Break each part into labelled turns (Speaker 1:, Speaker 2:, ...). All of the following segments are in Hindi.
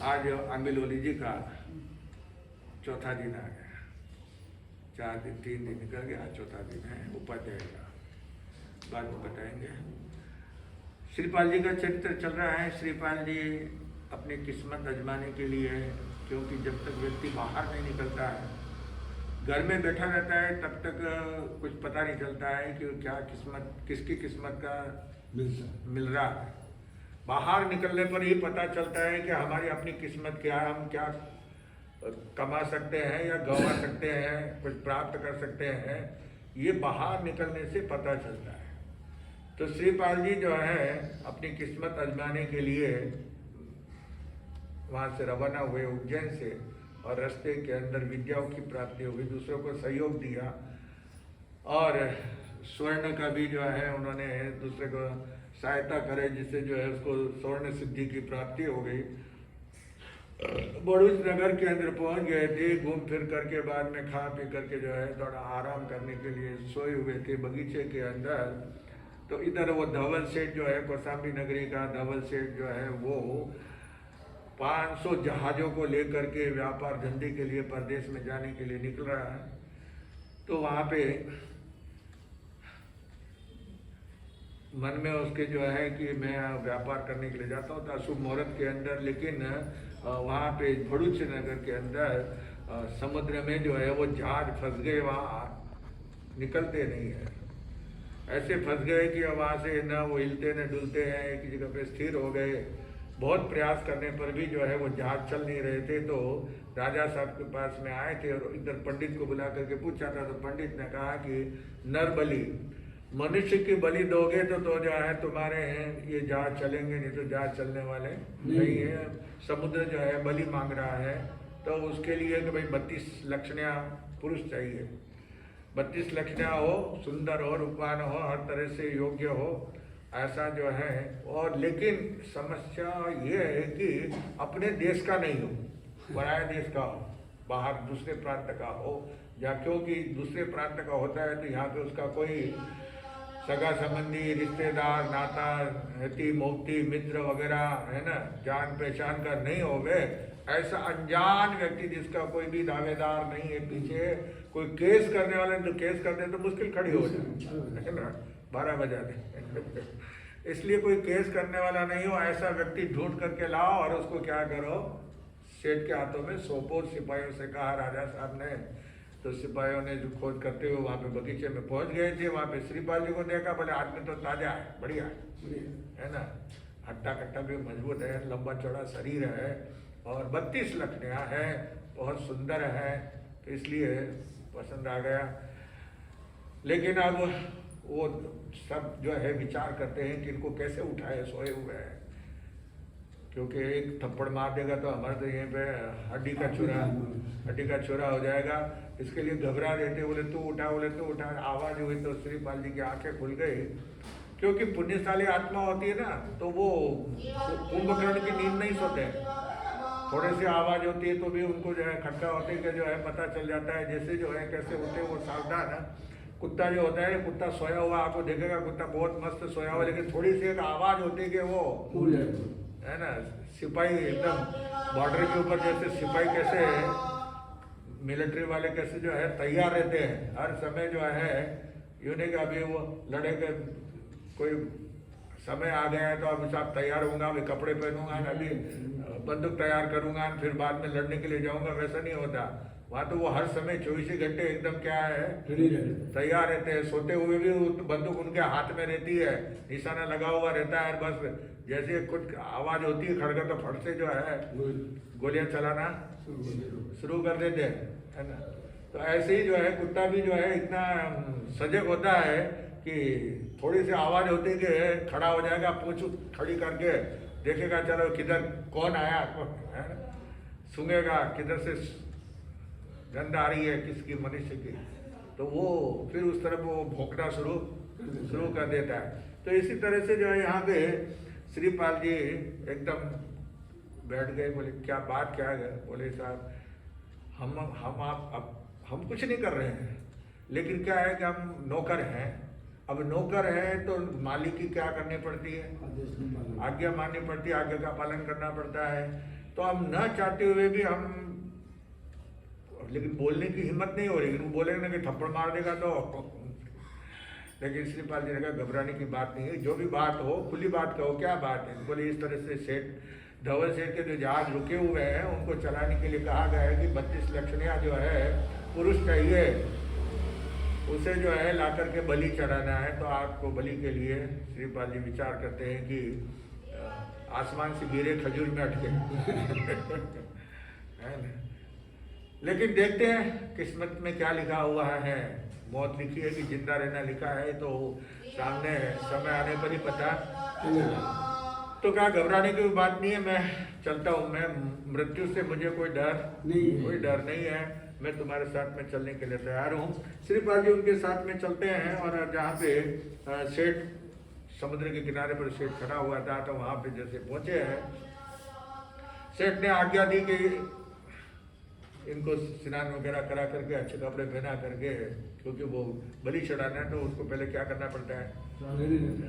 Speaker 1: आज आंबिलोली जी का चौथा दिन आ गया। 4 दिन 3 दिन निकल गया, चौथा दिन है उपाध्याय का, बाद में बताएंगे। श्रीपाल जी का चरित्र चल रहा है। श्रीपाल जी अपनी किस्मत आजमाने के लिए, क्योंकि जब तक व्यक्ति बाहर नहीं निकलता है, घर में बैठा रहता है, तब तक कुछ पता नहीं चलता है कि क्या किस्मत, किसकी किस्मत का मिल रहा है। बाहर निकलने पर ही पता चलता है कि हमारी अपनी किस्मत क्या है, हम क्या कमा सकते हैं या गंवा सकते हैं, कुछ प्राप्त कर सकते हैं। ये बाहर निकलने से पता चलता है। तो श्रीपाल जी जो है अपनी किस्मत आजमाने के लिए वहाँ से रवाना हुए उज्जैन से, और रास्ते के अंदर विद्याओं की प्राप्ति हुई, दूसरों को सहयोग दिया, और स्वर्ण का भी जो है उन्होंने दूसरे को सहायता करे, जिससे जो है उसको स्वर्ण सिद्धि की प्राप्ति हो गई। भरूच नगर के अंदर पहुंच गए थे, घूम फिर करके बाद में खा पी करके जो है थोड़ा आराम करने के लिए सोए हुए थे बगीचे के अंदर। तो इधर वो धवल सेठ जो है, कौशाम्बी नगरी का धवल सेठ जो है, वो 500 जहाज़ों को लेकर के व्यापार धंधे के लिए परदेश में जाने के लिए निकल रहा है। तो वहाँ पे मन में उसके जो है कि मैं व्यापार करने के लिए जाता हूँ, तो अशुभ मुहूर्त के अंदर, लेकिन वहाँ पे भरूच नगर के अंदर समुद्र में जो है वो जहाज फंस गए, वहाँ निकलते नहीं है। ऐसे फंस गए कि वहाँ से न वो हिलते न डुलते हैं, एक जगह पे स्थिर हो गए। बहुत प्रयास करने पर भी जो है वो जहाज चल नहीं रहे थे। तो राजा साहब के पास में आए थे और इधर पंडित को बुला करके पूछा था। तो पंडित ने कहा कि नर बलि, मनुष्य की बलि दोगे तो जो है तुम्हारे ये जहाज चलेंगे, नहीं तो जहाज चलने वाले नहीं है। समुद्र जो है बलि मांग रहा है, तो उसके लिए कि भाई 32 लक्षणिया पुरुष चाहिए, 32 लक्षणिया हो, सुंदर हो, रूपवान हो, हर तरह से योग्य हो, ऐसा जो है। और लेकिन समस्या ये है कि अपने देश का नहीं हो, पराये देश का हो, बाहर दूसरे प्रांत का हो, या क्योंकि दूसरे प्रांत का होता है तो यहाँ पे उसका कोई सगा संबंधी, रिश्तेदार, नाता, हती मोक्ति, मित्र वगैरह है ना, जान पहचान का नहीं होवे। ऐसा अनजान व्यक्ति जिसका कोई भी दावेदार नहीं है, पीछे कोई केस करने वाले तो केस कर दे तो मुश्किल खड़ी हो जाए, है ना, 12 बजा दे। इसलिए कोई केस करने वाला नहीं हो, ऐसा व्यक्ति ढूंढ करके लाओ और उसको क्या करो, सेठ के हाथों में सौंपो। सिपाहियों से कहा राजा साहब ने। तो सिपाहियों ने जो खोज करते हुए वहाँ पे बगीचे में पहुँच गए थे। वहाँ पे श्रीपाल जी को देखा, बोले आदमी तो ताजा है, बढ़िया है ना, हट्टा कट्टा भी मजबूत है, लंबा चौड़ा शरीर है, और 32 लक्षणिया है, बहुत सुंदर है, तो इसलिए पसंद आ गया। लेकिन अब वो सब जो है विचार करते हैं कि इनको कैसे उठाए, सोए हुए हैं, क्योंकि एक थप्पड़ मार देगा तो हमारे तो यहीं पे हड्डी का चूरा हो जाएगा। इसके लिए घबरा देते, बोले तू उठा, बोले तू उठा। आवाज़ हुई तो श्रीपाल जी की आंखें खुल गई, क्योंकि पुण्यशाली आत्मा होती है ना, तो वो कुंभकर्ण की नींद नहीं सोते। थोड़े से आवाज़ होती है तो भी उनको जो है खटका होते के जो है पता चल जाता है, जैसे जो है कैसे होते वो सावधान है। कुत्ता जो होता है, कुत्ता सोया हुआ आपको देखेगा, कुत्ता बहुत मस्त सोया हुआ, लेकिन थोड़ी सी एक आवाज़ होती है कि वो है ना, सिपाही एकदम बॉर्डर के ऊपर जैसे सिपाही कैसे, मिलिट्री वाले कैसे जो है तैयार रहते हैं हर समय, जो है यूँ नहीं कि अभी वो लड़ेगा, कोई समय आ गया है तो अभी साहब तैयार होऊंगा, अभी कपड़े पहनूंगा, अभी बंदूक तैयार करूंगा, फिर बाद में लड़ने के लिए जाऊंगा, वैसा नहीं होता। वहाँ तो वो हर समय 24 घंटे एकदम क्या है, तैयार रहते हैं। सोते हुए भी बंदूक उनके हाथ में रहती है, निशाना लगा हुआ रहता है। बस जैसे कुछ आवाज़ होती है खड़का, तो फट से जो है गोलियां चलाना शुरू कर देते हैं, है ना। तो ऐसे ही जो है कुत्ता भी जो है इतना सजग होता है कि थोड़ी सी आवाज़ होती है कि खड़ा हो जाएगा, पूछ खड़ी करके देखेगा, चलो किधर कौन आया, है ना, सूंघेगा किधर से गंध आ रही है किसकी, मनुष्य की, तो वो फिर उस तरफ वो भौंकना शुरू कर देता है। तो इसी तरह से जो है यहाँ पे श्रीपाल जी एकदम बैठ गए। बोले क्या बात क्या है? बोले साहब हम कुछ नहीं कर रहे हैं, लेकिन क्या है कि हम नौकर हैं। अब नौकर है तो मालिक की क्या करनी पड़ती है, आज्ञा माननी पड़ती है, आज्ञा का पालन करना पड़ता है। तो हम न चाहते हुए भी हम, लेकिन बोलने की हिम्मत नहीं हो रही, लेकिन वो बोलेंगे ना कि थप्पड़ मार देगा तो लेकिन श्रीपाल जी ने कहा घबराने की बात नहीं है, जो भी बात हो खुली बात कहो, क्या बात है। बोले इस तरह से सेठ धवल सेठ के जो जहाज रुके हुए हैं उनको चलाने के लिए कहा गया है कि 32 लक्षणिया जो है पुरुष चाहिए, उसे जो है ला करके बलि चढ़ाना है। तो आपको बलि के लिए श्रीपाल जी विचार करते हैं कि आसमान से गिरे खजूर में अटके है ना। लेकिन देखते हैं किस्मत में क्या लिखा हुआ है। मौत लिखी है कि जिंदा रहना लिखा है, तो सामने समय आने पर ही पता। तो क्या घबराने की बात नहीं है, मैं चलता हूँ, मैं मृत्यु से मुझे कोई डर नहीं है, मैं तुम्हारे साथ में चलने के लिए तैयार हूँ। श्रीपाल जी उनके साथ में चलते हैं और जहाँ पे सेठ समुद्र के किनारे पर सेठ खड़ा हुआ था, तो वहाँ पे जैसे पहुँचे हैं, सेठ ने आज्ञा दी कि इनको स्नान वगैरह करा करके अच्छे कपड़े पहना करके, क्योंकि वो बलि चढ़ाना है तो उसको पहले क्या करना पड़ता है,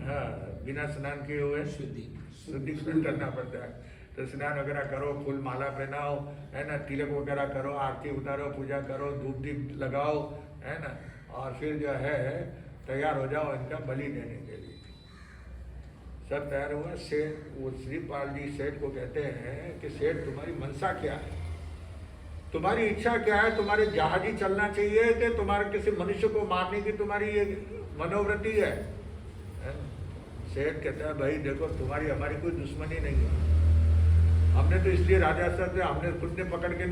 Speaker 1: हाँ बिना स्नान किए हुए शुद्धिकरण करना पड़ता है। तो स्नान वगैरह करो, फूल माला पहनाओ, है ना, तिलक वगैरह करो, आरती उतारो, पूजा करो, धूप दीप लगाओ, है ना, और फिर जो है तैयार हो जाओ इनका बलि देने के लिए। सब तैयार हुआ। सेठ, वो श्रीपाल जी सेठ को कहते हैं कि सेठ तुम्हारी मनसा क्या है, तुम्हारी इच्छा क्या है, तुम्हारे जहाज ही चलना चाहिए कि तुम्हारे किसी मनुष्य को मारने की तुम्हारी ये मनोवृत्ति है? सेठ कहता है भाई देखो तुम्हारी हमारी कोई दुश्मनी नहीं है, हमने तो इसलिए राजा साहब से हमने खुद ने पकड़ के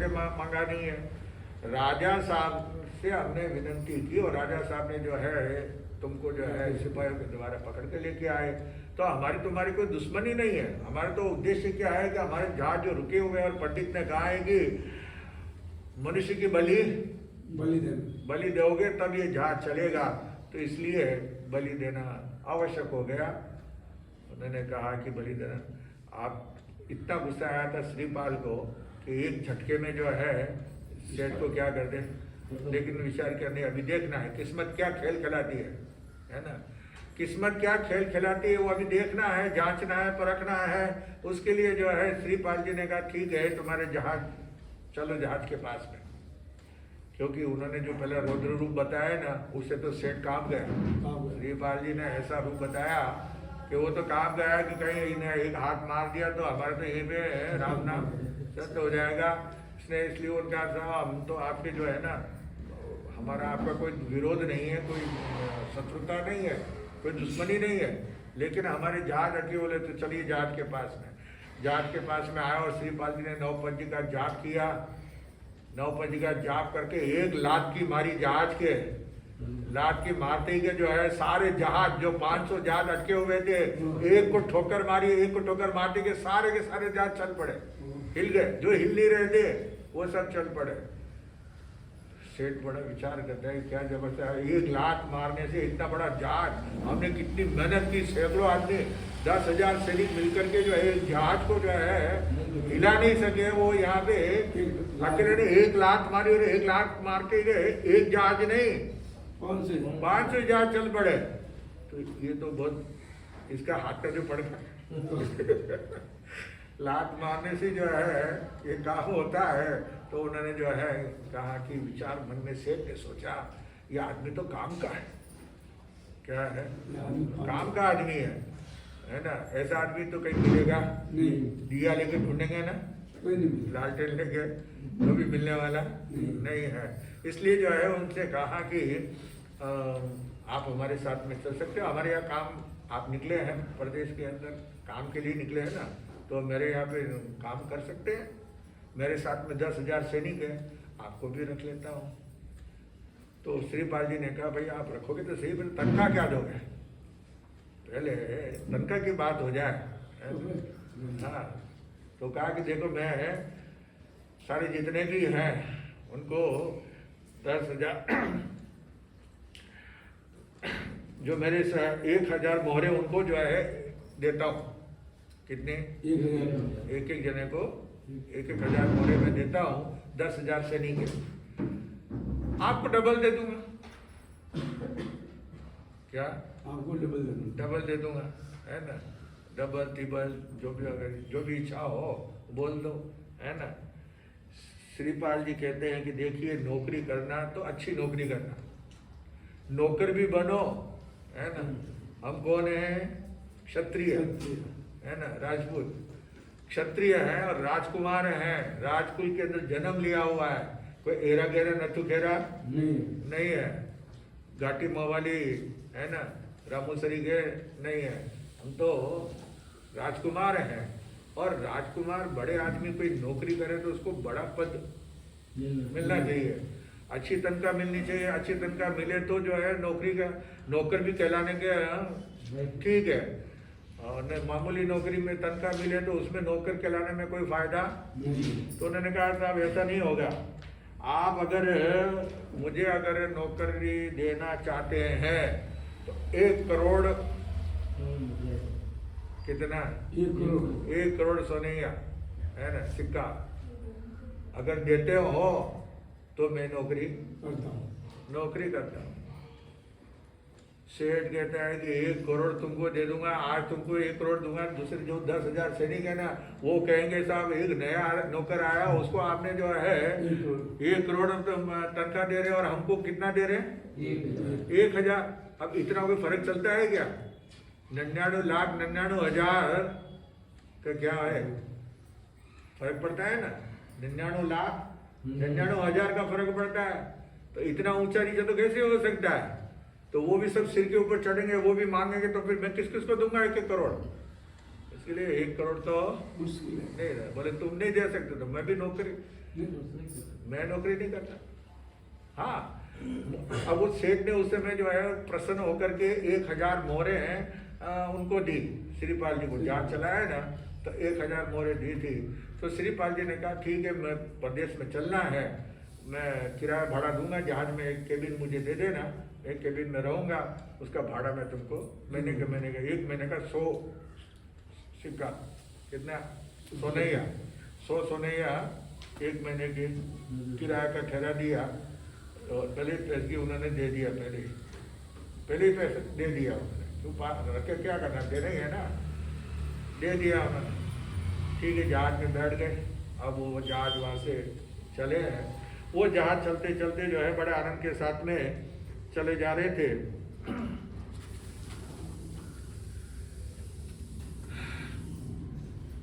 Speaker 1: मांगा नहीं है, राजा साहब से हमने विनती की और राजा साहब ने जो है तुमको जो है सिपाहियों के द्वारा पकड़ के लेके आए। तो हमारी तुम्हारी कोई दुश्मनी नहीं है, हमारा तो उद्देश्य क्या है कि हमारे जहाज जो रुके हुए हैं और पंडित ने कहा है कि मनुष्य की बलि दोगे तब ये जहाज चलेगा, तो इसलिए बलि देना आवश्यक हो गया। उन्होंने कहा कि बलि देना, आप इतना गुस्सा आया था श्रीपाल को कि एक झटके में जो है सेठ को क्या कर दे, लेकिन विचार करने अभी देखना है किस्मत क्या खेल खिलाती है ना, किस्मत क्या खेल खिलाती है वो अभी देखना है, जांचना है, परखना है। उसके लिए जो है श्रीपाल जी ने कहा ठीक है तुम्हारे जहाज चलो जहाज के पास में, क्योंकि उन्होंने जो पहले रौद्र रूप बताया ना उससे तो सेठ कांप गया। श्रीपाल जी ने ऐसा रूप बताया कि वो तो कांप गया कि कहीं इन्हें एक हाथ मार दिया तो हमारे तो यहीं पे राम नाम सत्य हो जाएगा। इसलिए उनका हम तो आपके जो है ना, हमारा आपका कोई विरोध नहीं है, कोई शत्रुता नहीं है, कोई दुश्मनी नहीं है, लेकिन हमारे जहाज रखे बोले तो चलिए जहाज के पास में। जहाज के पास में आया और श्रीपाल जी ने नवपंजी का जाप किया। नवपंजी का जाप करके एक लात की मारी जहाज के, लात की मारते ही के जो है सारे जहाज जो 500 जहाज अटके हुए थे एक को ठोकर मारी, एक को ठोकर मारते के सारे जहाज चल पड़े, हिल गए, जो हिल नहीं रहे थे वो सब चल पड़े। सेठ बड़ा विचार करता है क्या जबरदस्त है, एक लात मारने से इतना बड़ा जहाज, हमने कितनी मेहनत की, सैकड़ों आदमी 10,000 सैनिक मिलकर के जो है जहाज को जो है हिला नहीं सके, वो यहाँ पे अकेले ने एक लात मारी और एक लात मार के गए, एक जहाज नहीं 500 जहाज चल पड़े। तो ये तो बहुत इसका हाथ का जो पड़ लात मारने से जो है ये काम होता है। तो उन्होंने जो है कहा कि विचार मन में सेठ ने सोचा ये आदमी तो काम का है, क्या है, काम का आदमी है ना, ऐसा आदमी तो कहीं मिलेगा नहीं, दिया लेके ढूंढेंगे ना, लालटेन लेके तो भी मिलने वाला नहीं है। इसलिए जो है उनसे कहा कि आप हमारे साथ में चल सकते हो, हमारे यहाँ काम, आप निकले हैं प्रदेश के अंदर काम के लिए निकले हैं ना, तो मेरे यहाँ पे काम कर सकते हैं, मेरे साथ में 10,000 सैनिक हैं, आपको भी रख लेता हूँ। तो श्रीपाल जी ने कहा भाई आप रखोगे तो सही, पर तनख्वाह क्या दोगे, पहले तनख्वाह की बात हो जाए। हाँ, तो कहा कि देखो मैं सारे जितने भी हैं उनको 10,000 जो मेरे 1,000 मोहरे उनको जो है देता हूँ। कितने? 1,000 एक जने को 1,000 मोहरे में देता हूँ, 10,000 सैनिक है, आपको डबल दे दूंगा। क्या? आपको डबल दे दूंगा, है ना। डबल ट्रिपल जो भी, अगर जो भी इच्छा हो बोल दो, है ना। श्रीपाल जी कहते हैं कि देखिए नौकरी करना तो अच्छी नौकरी करना, नौकर भी बनो, है ना। हम कौन है? क्षत्रिय, है ना, राजपूत क्षत्रिय है और राजकुमार है, राजकुल के अंदर जन्म लिया हुआ है। कोई एरा गेरा नथु खेरा नहीं है, घाटी मवाली, है ना, रामूसरी के नहीं है। हम तो राजकुमार हैं। और राजकुमार बड़े आदमी कोई नौकरी करे तो उसको बड़ा पद मिलना चाहिए, अच्छी तनख्वाह मिलनी चाहिए। अच्छी तनख्वाह मिले तो जो है नौकरी का नौकर भी कहलाने के ठीक है, और मामूली नौकरी में तनख्वाह मिले तो उसमें नौकर कहलाने में कोई फायदा नहीं। तो उन्होंने कहा साहब ऐसा नहीं होगा, आप अगर मुझे अगर नौकरी देना चाहते हैं तो 1 करोड़, कितना? 1 करोड़ सोनिया, है ना, सिक्का अगर देते हो तो मैं नौकरी करता हूँ। सेठ कहता है कि 1 करोड़ तुमको दे दूंगा, आज तुमको 1 करोड़ दूंगा। दूसरे जो 10,000 सैनिक है ना, वो कहेंगे साहब एक नया नौकर आया, उसको आपने जो है 1 करोड़ तनख्वाह दे रहे और हमको कितना दे रहे? 1,000। अब इतना कोई फर्क चलता है क्या? 99,99,000 का क्या है फर्क पड़ता है ना, 99,99,000 का फर्क पड़ता है। तो इतना ऊंचा नीचे तो कैसे हो सकता है? तो वो भी सब सिर के ऊपर चढ़ेंगे, वो भी मांगेंगे, तो फिर मैं किस किस को दूंगा 1-1 करोड़? इसके लिए 1 करोड़ तो मुश्किल है। नहीं, बोले तुम नहीं दे सकते तो मैं भी नौकरी नहीं करता। हाँ, अब उस सेठ ने उस समय जो है प्रसन्न होकर के 1,000 मोहरे हैं उनको दी, श्रीपाल जी को जहाज चलाया ना, तो 1,000 मोहरे दी थी। तो श्रीपाल जी ने कहा ठीक है, मैं प्रदेश में चलना है, मैं किराया भाड़ा दूंगा, जहाज में एक केबिन मुझे दे देना, एक केबिन में रहूंगा, उसका भाड़ा मैं तुमको महीने का 1 महीने का 100 सिक्का, कितना? सोनैया, 100 सोनैया 1 महीने की किराया का ठहरा दिया। और पहले पैसे उन्होंने दे दिया, पहले ही पैसे दे दिया उन्होंने, क्यों रखे क्या करना, देना ही है ना, दे दिया उन्होंने। ठीक है, जहाज में बैठ गए। अब वो जहाज वहाँ से चले हैं, वो जहाज चलते चलते जो है बड़े आनंद के साथ में चले जा रहे थे।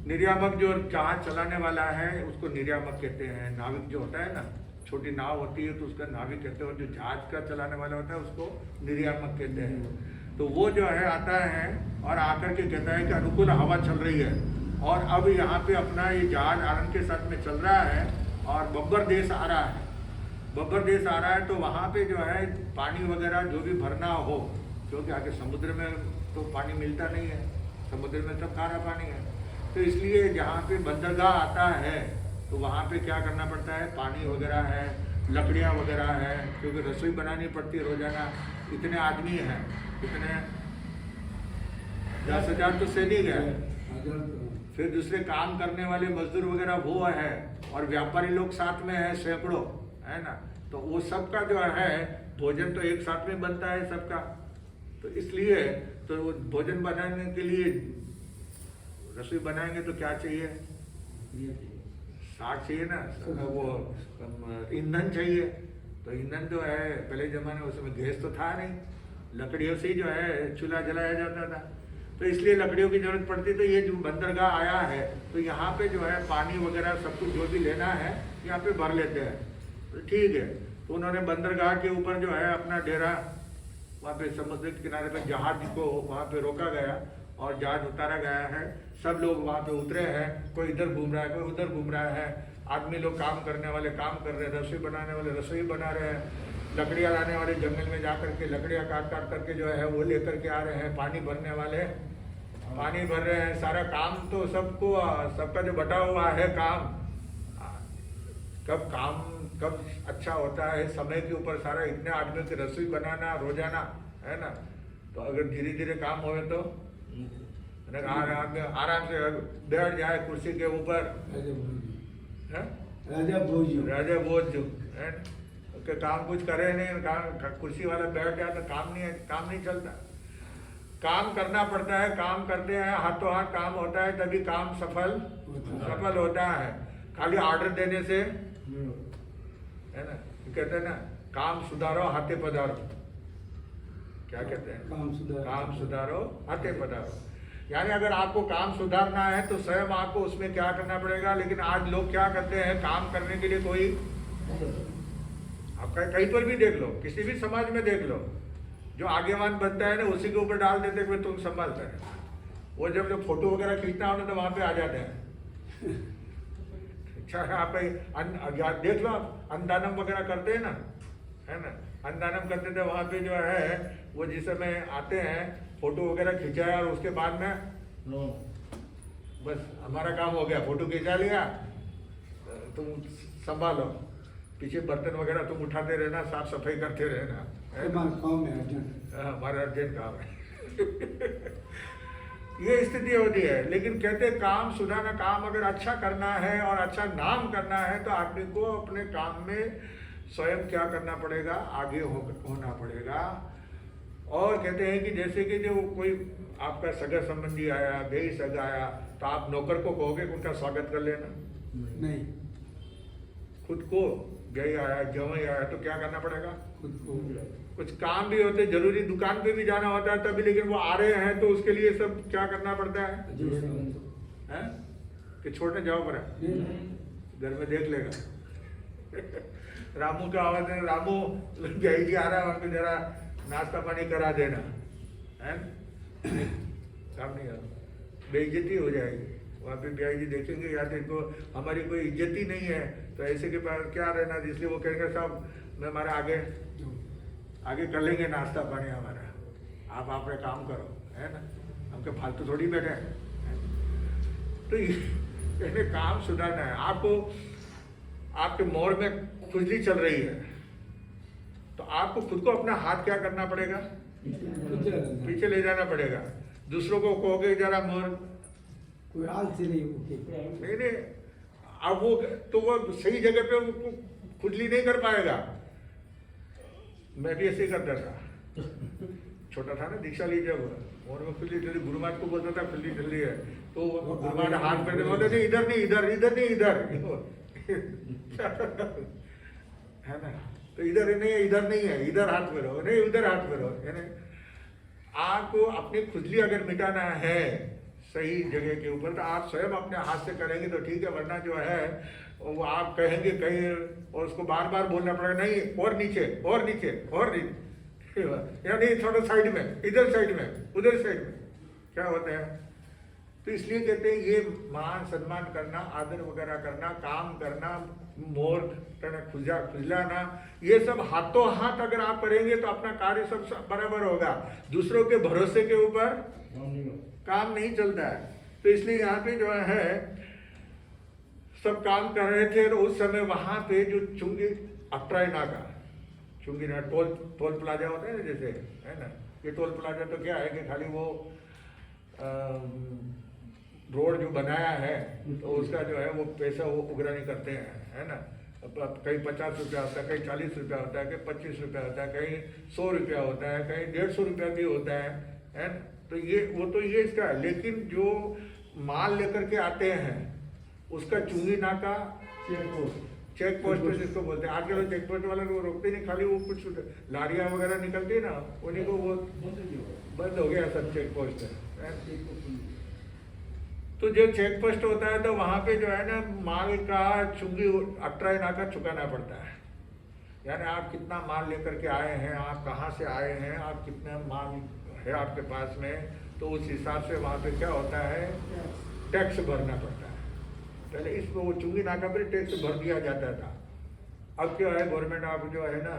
Speaker 1: निर्यामक जो जहाज चलाने वाला है उसको निर्यामक कहते हैं। नाविक जो होता है ना, छोटी नाव होती है तो उसका नाविक कहते हैं, और जो जहाज का चलाने वाला होता है उसको निर्यामक कहते हैं। तो वो जो है आता है और आकर के कहता है कि अनुकूल हवा चल रही है और अब यहाँ पे अपना ये जहाज आनंद के साथ में चल रहा है और बब्बर देश आ रहा है। बब्बर देश आ रहा है तो वहाँ पे जो है पानी वगैरह जो भी भरना हो, क्योंकि आगे समुद्र में तो पानी मिलता नहीं है, समुद्र में सब खारा पानी है। तो इसलिए जहाँ पे बंदरगाह आता है तो वहाँ पे क्या करना पड़ता है, पानी वगैरह है, लकड़ियाँ वगैरह है, क्योंकि रसोई बनानी पड़ती है रोजाना। इतने आदमी हैं, कितने 10,000 तो सैनिक है, फिर दूसरे काम करने वाले मजदूर वगैरह वो है, और व्यापारी लोग साथ में है सैकड़ों, है ना। तो वो सबका जो है भोजन तो एक साथ में बनता है सबका। तो इसलिए तो भोजन बनाने के लिए रसोई बनाएंगे तो क्या चाहिए, साग चाहिए ना, वो ईंधन चाहिए। तो ईंधन जो है पहले जमाने में उसमें गैस तो था नहीं, लकड़ियों से ही जो है चूल्हा जलाया जाता था, तो इसलिए लकड़ियों की जरूरत पड़ती। तो ये जो बंदरगाह आया है तो यहाँ पे जो है पानी वगैरह सब कुछ जो भी लेना है यहाँ पे भर लेते हैं। तो ठीक है, तो उन्होंने बंदरगाह के ऊपर जो है अपना डेरा, वहाँ पे समुद्र के किनारे पे जहाज को वहाँ पे रोका गया और जहाज उतारा गया है। सब लोग वहाँ पे उतरे हैं, कोई इधर घूम रहा है, कोई उधर घूम रहा है। आदमी लोग काम करने वाले काम कर रहे हैं, रसोई बनाने वाले रसोई बना रहे हैं, लकड़ियाँ लाने वाले जंगल में जा करके लकड़ियाँ काट काट करके जो है वो लेकर के आ रहे हैं, पानी भरने वाले पानी भर रहे हैं। सारा काम तो सबको, सबका जो बटा हुआ है काम कब अच्छा होता है, समय के ऊपर सारा इतने आदमियों की रसोई बनाना रोजाना, है ना। तो अगर धीरे धीरे काम होवे तो आराम से बैठ जाए कुर्सी के ऊपर, राजा भोज है कि काम कुछ करे नहीं, कुर्सी वाला बैठ जाए तो काम नहीं चलता। काम करना पड़ता है, काम करते हैं, हाथों हाथ काम होता है, तभी काम सफल होता है। खाली ऑर्डर देने से है ना, कहते हैं ना काम सुधारो हाथे पधारो, क्या कहते हैं, काम सुधारो हाथे पधारो। यानी अगर आपको काम सुधारना है तो स्वयं आपको उसमें क्या करना पड़ेगा। लेकिन आज लोग क्या करते हैं, काम करने के लिए कोई, आप कहीं पर भी देख लो, किसी भी समाज में देख लो, जो आगेवान बनता है ना उसी के ऊपर डाल देते हैं तुम संभालता है। वो जब जो फोटो वगैरह खींचना हो ना तो वहां पे आ जाते हैं। अच्छा आप देख लो, आप अन्नदानम वगैरह करते हैं ना, है ना, अन्नदानम करते थे, वहां पे जो है वो जिस समय आते हैं फोटो वगैरह खिंचाया और उसके बाद में बस हमारा काम हो गया, फोटो खिंचा लिया, तुम संभालो, पीछे बर्तन वगैरह तुम उठाते रहना, साफ सफाई करते रहना, हमारा अर्जेंट काम है। ये स्थिति होती है। लेकिन कहते काम सुधारना, काम अगर अच्छा करना है और अच्छा नाम करना है तो आदमी को अपने काम में स्वयं क्या करना पड़ेगा, आगे होना पड़ेगा। और कहते हैं कि जैसे कि जो कोई आपका सगा संबंधी आया, बेई सगा आया, तो आप नौकर को कहोगे उनका स्वागत कर लेना,
Speaker 2: नहीं,
Speaker 1: खुद को गई आया, जवाई आया तो क्या करना पड़ेगा,
Speaker 2: खुद को
Speaker 1: कुछ काम भी होते, जरूरी दुकान पे भी जाना होता है तभी, लेकिन वो आ रहे हैं तो उसके लिए सब क्या करना पड़ता है, कि छोड़ने जाओ पर घर में देख लेगा। रामू का आवाज है, रामू गई जी आ रहा है, वहां पे जरा नाश्ता पानी करा देना, है काम नहीं होगा, बेइज्जती हो जाएगी। वहाँ पे ब्याह जी देखेंगे या तो इनको हमारी कोई इज्जत ही नहीं है तो ऐसे के पास क्या रहना, इसलिए वो कहेंगे साहब मैं हमारे आगे कर लेंगे नाश्ता पानी हमारा, आप अपने काम करो, है ना, हमके फालतू थोड़ी बैठे हैं। तो ये काम सुधारना है आपको। आपके मोड़ में खुजली चल रही है तो आपको खुद को अपना हाथ क्या करना पड़ेगा, पीछे ले जाना पड़ेगा। दूसरों को कहोगे जरा मोड़,
Speaker 2: कोई आलसी नहीं,
Speaker 1: नहीं, अब वो तो वो सही जगह पे वो खुजली नहीं कर पाएगा। मैं भी ऐसे ही करता था, छोटा था ना, दीक्षा ली जब, और वो खुजली जल्दी गुरुमात को बोलता था खुजली जल्दी है, तो गुरुमात हाथ में बोलते थे इधर नहीं इधर, इधर नहीं इधर, है ना, तो इधर नहीं है, इधर नहीं है, इधर हाथ में रहो, नहीं उधर हाथ में रहो, है ना। आपको अपनी खुजली अगर मिटाना है सही जगह के ऊपर तो आप स्वयं अपने हाथ से करेंगे तो ठीक है, वरना जो है वो आप कहेंगे कहीं और उसको बार बार बोलना पड़ेगा, नहीं और नीचे और नीचे और नीचे, यानी थोड़ा साइड में, इधर साइड में, उधर साइड में, क्या होता है। तो इसलिए कहते हैं ये मान सम्मान करना, आदर वगैरह करना, काम करना, मोर करना, खुजलाना, ये सब हाथों हाथ अगर आप करेंगे तो अपना कार्य सब बराबर होगा। दूसरों के भरोसे के ऊपर काम नहीं चलता है। तो इसलिए यहाँ पे जो है सब काम कर रहे थे तो उस समय वहां पे जो चुंगी अट्राई नाका, चुंगी ना टोल प्लाजा होता है ना जैसे, है ना, ये टोल प्लाजा तो क्या है कि खाली वो रोड जो बनाया है तो उसका जो है वो पैसा वो उगरानी करते हैं, है ना। अब कहीं 50 रुपया होता है, कहीं 40 रुपया होता है, कहीं 25 रुपया होता है, कहीं 100 रुपया होता है, कहीं 150 रुपया भी होता है ना। तो ये वो तो ये इसका है। लेकिन जो माल लेकर के आते हैं उसका चुंगी नाका चेक पोस्ट जिसको बोलते हैं, आजकल चेक पोस्ट वाले को रोकते नहीं, खाली वो कुछ लारियां वगैरह निकलती है ना, उन्हीं को वो बंद हो गया सब चेक पोस्ट है। तो जो चेक पोस्ट होता है तो वहां पे जो है ना माल का चुंगी अट्राई नाका चुकाना पड़ता है। यानी आप कितना माल लेकर के आए हैं, आप कहाँ से आए हैं, आप कितना माल है आपके पास में, तो उस हिसाब से वहाँ पे क्या होता है टैक्स भरना पड़ता है। पहले इसमें वो चुंगी नाका पर टैक्स भर दिया जाता था। अब क्या है गवर्नमेंट आप जो है ना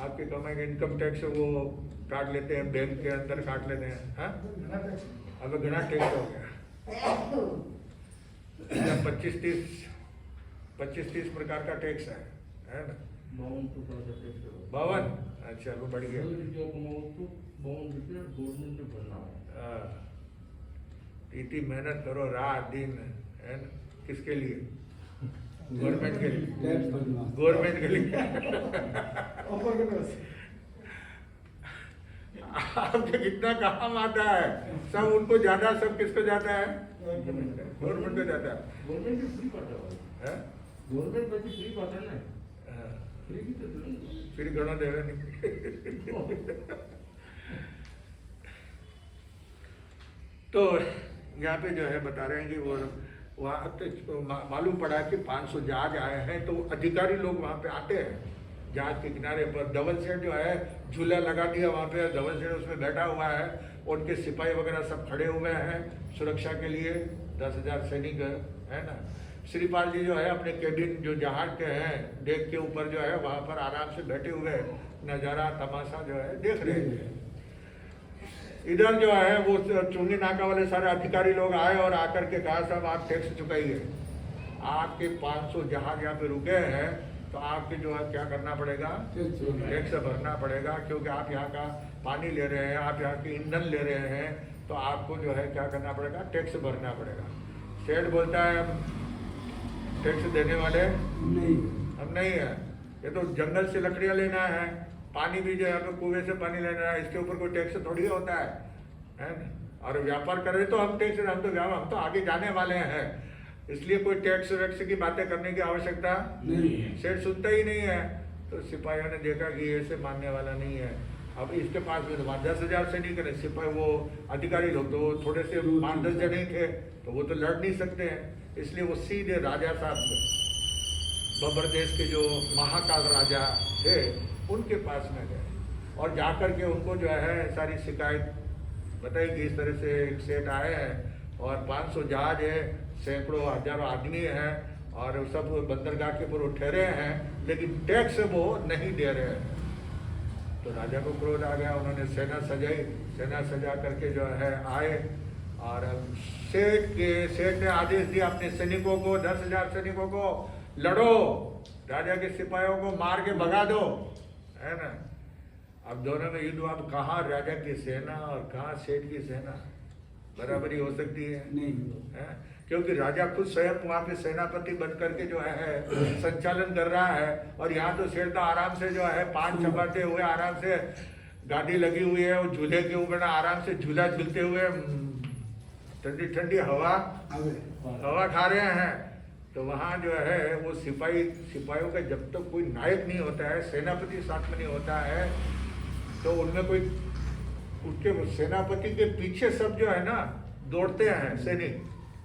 Speaker 1: आपके कमाई का इनकम टैक्स वो काट लेते हैं, बैंक के अंदर काट लेते हैं। हाँ अब घना टैक्स हो गया, 25-30 प्रकार का टैक्स है ना। 52, अच्छा वो बढ़ गया। इतनी मेहनत करो रात दिन, है ना, किसके लिए, गवर्नमेंट के लिए, गवर्नमेंट के लिए। आपके कितना काम आता है, सब उनको ज्यादा, सब किसको जाता है? गवर्नमेंट को जाता है।
Speaker 3: गवर्नमेंट फ्री पाता है,
Speaker 1: हैं?
Speaker 3: गवर्नमेंट बच्चे फ्री पाता है ना,
Speaker 1: हाँ,
Speaker 3: फ्री की तो नहीं।
Speaker 1: फिर घणो देवे नहीं। तो यहाँ पे जो है बता रहे हैं कि वो वहाँ तो मालूम पड़ा कि 500 जहाज आए हैं, तो अधिकारी लोग वहाँ पे आते हैं जहाज के किनारे पर। धवल सेठ जो है झूला लगा दिया वहाँ पे, धवल सेठ उसमें बैठा हुआ है, उनके सिपाही वगैरह सब खड़े हुए हैं सुरक्षा के लिए, 10,000 सैनिक है ना। श्रीपाल जी जो है अपने केबिन जो जहाज के हैं डेक के ऊपर जो है वहाँ पर आराम से बैठे हुए नज़ारा तमाशा जो है देख रहे हैं। इधर जो है वो चुंगी नाका वाले सारे अधिकारी लोग आए और आकर के कहा साहब आप टैक्स चुकाइए, आपके 500 जहाज यहाँ पे रुके हैं तो आपके जो है क्या करना पड़ेगा, टैक्स भरना पड़ेगा, क्योंकि आप यहाँ का पानी ले रहे हैं, आप यहाँ के ईंधन ले रहे हैं, तो आपको जो है क्या करना पड़ेगा, टैक्स भरना पड़ेगा। सेठ बोलता है टैक्स देने वाले
Speaker 2: नहीं,
Speaker 1: हम नहीं है, ये तो जंगल से लकड़ियाँ लेना है, पानी भी जो है हमें कुएं से पानी लेना है, इसके ऊपर कोई टैक्स थोड़ी होता है ना। और व्यापार करें तो हम टैक्स, हम तो आगे जाने वाले हैं, इसलिए कोई टैक्स वैक्स की बातें करने की आवश्यकता
Speaker 2: नहीं।
Speaker 1: सेठ सुनता ही नहीं है। तो सिपाहियों ने देखा कि ऐसे मानने वाला नहीं है। अब इसके पास में 10,000 सैनिक है, सिपाही वो अधिकारी लोग तो थोड़े से 5-10 जने थे, तो वो तो लड़ नहीं सकते हैं, इसलिए वो सीधे राजा साहब बब्बर देश के जो महाकाल राजा थे उनके पास में गए और जाकर के उनको जो है सारी शिकायत बताई कि इस तरह से एक सेठ आए हैं और 500 जहाज है, सैकड़ों हजारों आदमी हैं और सब बंदरगाह के ऊपर ठहरे हैं, लेकिन टैक्स वो नहीं दे रहे हैं। तो राजा को क्रोध आ गया, उन्होंने सेना सजाई, सेना सजा करके जो है आए और सेठ ने आदेश दिया अपने सैनिकों को, 10,000 सैनिकों को, लड़ो, राजा के सिपाहियों को मार के भगा दो, है ना। अब दोनों में युद्ध हुआ, अब कहाँ राजा की सेना और कहाँ सेठ की सेना बराबरी हो सकती है?
Speaker 2: नहीं
Speaker 1: है? क्योंकि राजा खुद स्वयं वहाँ पे सेनापति बन करके जो है संचालन कर रहा है और यहाँ तो सेठ तो आराम से जो है पान चबाते हुए आराम से गाड़ी लगी हुई है और झूले के ऊपर आराम से झूला झूलते हुए ठंडी ठंडी हवा खा रहे हैं। तो वहाँ जो है वो सिपाहियों का जब तक कोई नायक नहीं होता है, सेनापति साथ में नहीं होता है, तो उनमें कोई उसके सेनापति के पीछे सब जो है ना दौड़ते हैं सैनिक,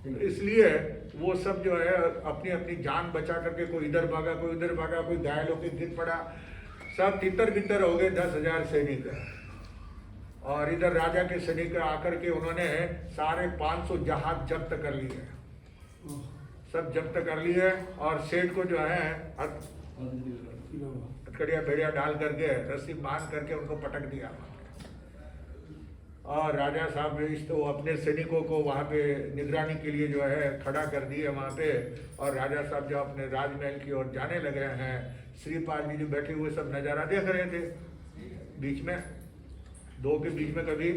Speaker 1: तो इसलिए वो सब जो है अपनी अपनी जान बचा करके कोई इधर भागा कोई उधर भागा, कोई घायल होकर गिर पड़ा, सब तितर बितर हो गए 10,000 सैनिक। और इधर राजा के सैनिक आकर के उन्होंने सारे 500 जहाज जब्त कर लिए, सब जब्त कर लिए और सेठ को जो है हथकड़िया भेड़िया डाल करके रस्सी बांध करके उनको पटक दिया। और राजा साहब ने तो अपने सैनिकों को वहाँ पे निगरानी के लिए जो है खड़ा कर दिए वहाँ पे, और राजा साहब जो अपने राजमहल की ओर जाने लगे हैं, श्रीपाल जी जो बैठे हुए सब नज़ारा देख रहे थे। बीच में दो के बीच में कभी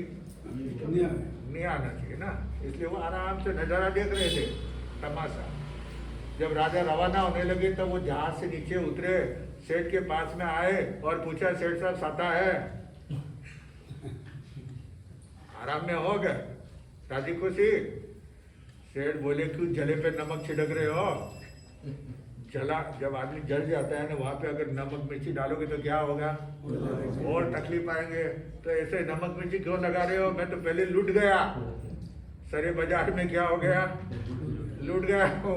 Speaker 1: नहीं आना चाहिए ना, इसलिए वो आराम से नज़ारा देख रहे थे तमाशा। जब राजा रवाना होने लगे तब वो जहाज से नीचे उतरे, सेठ के पास में आए और पूछा सेठ साहब साता है? आराम में हो गए, राजी खुशी? सेठ बोले क्यों जले पे नमक छिड़क रहे हो? जला, जब आदमी जल जाता है ना वहाँ पे अगर नमक मिर्ची डालोगे तो क्या होगा, और तकलीफ आएंगे। तो ऐसे नमक मिर्ची क्यों लगा रहे हो? मैं तो पहले लूट गया, सारे बाजार में क्या हो गया, लूट गया हो,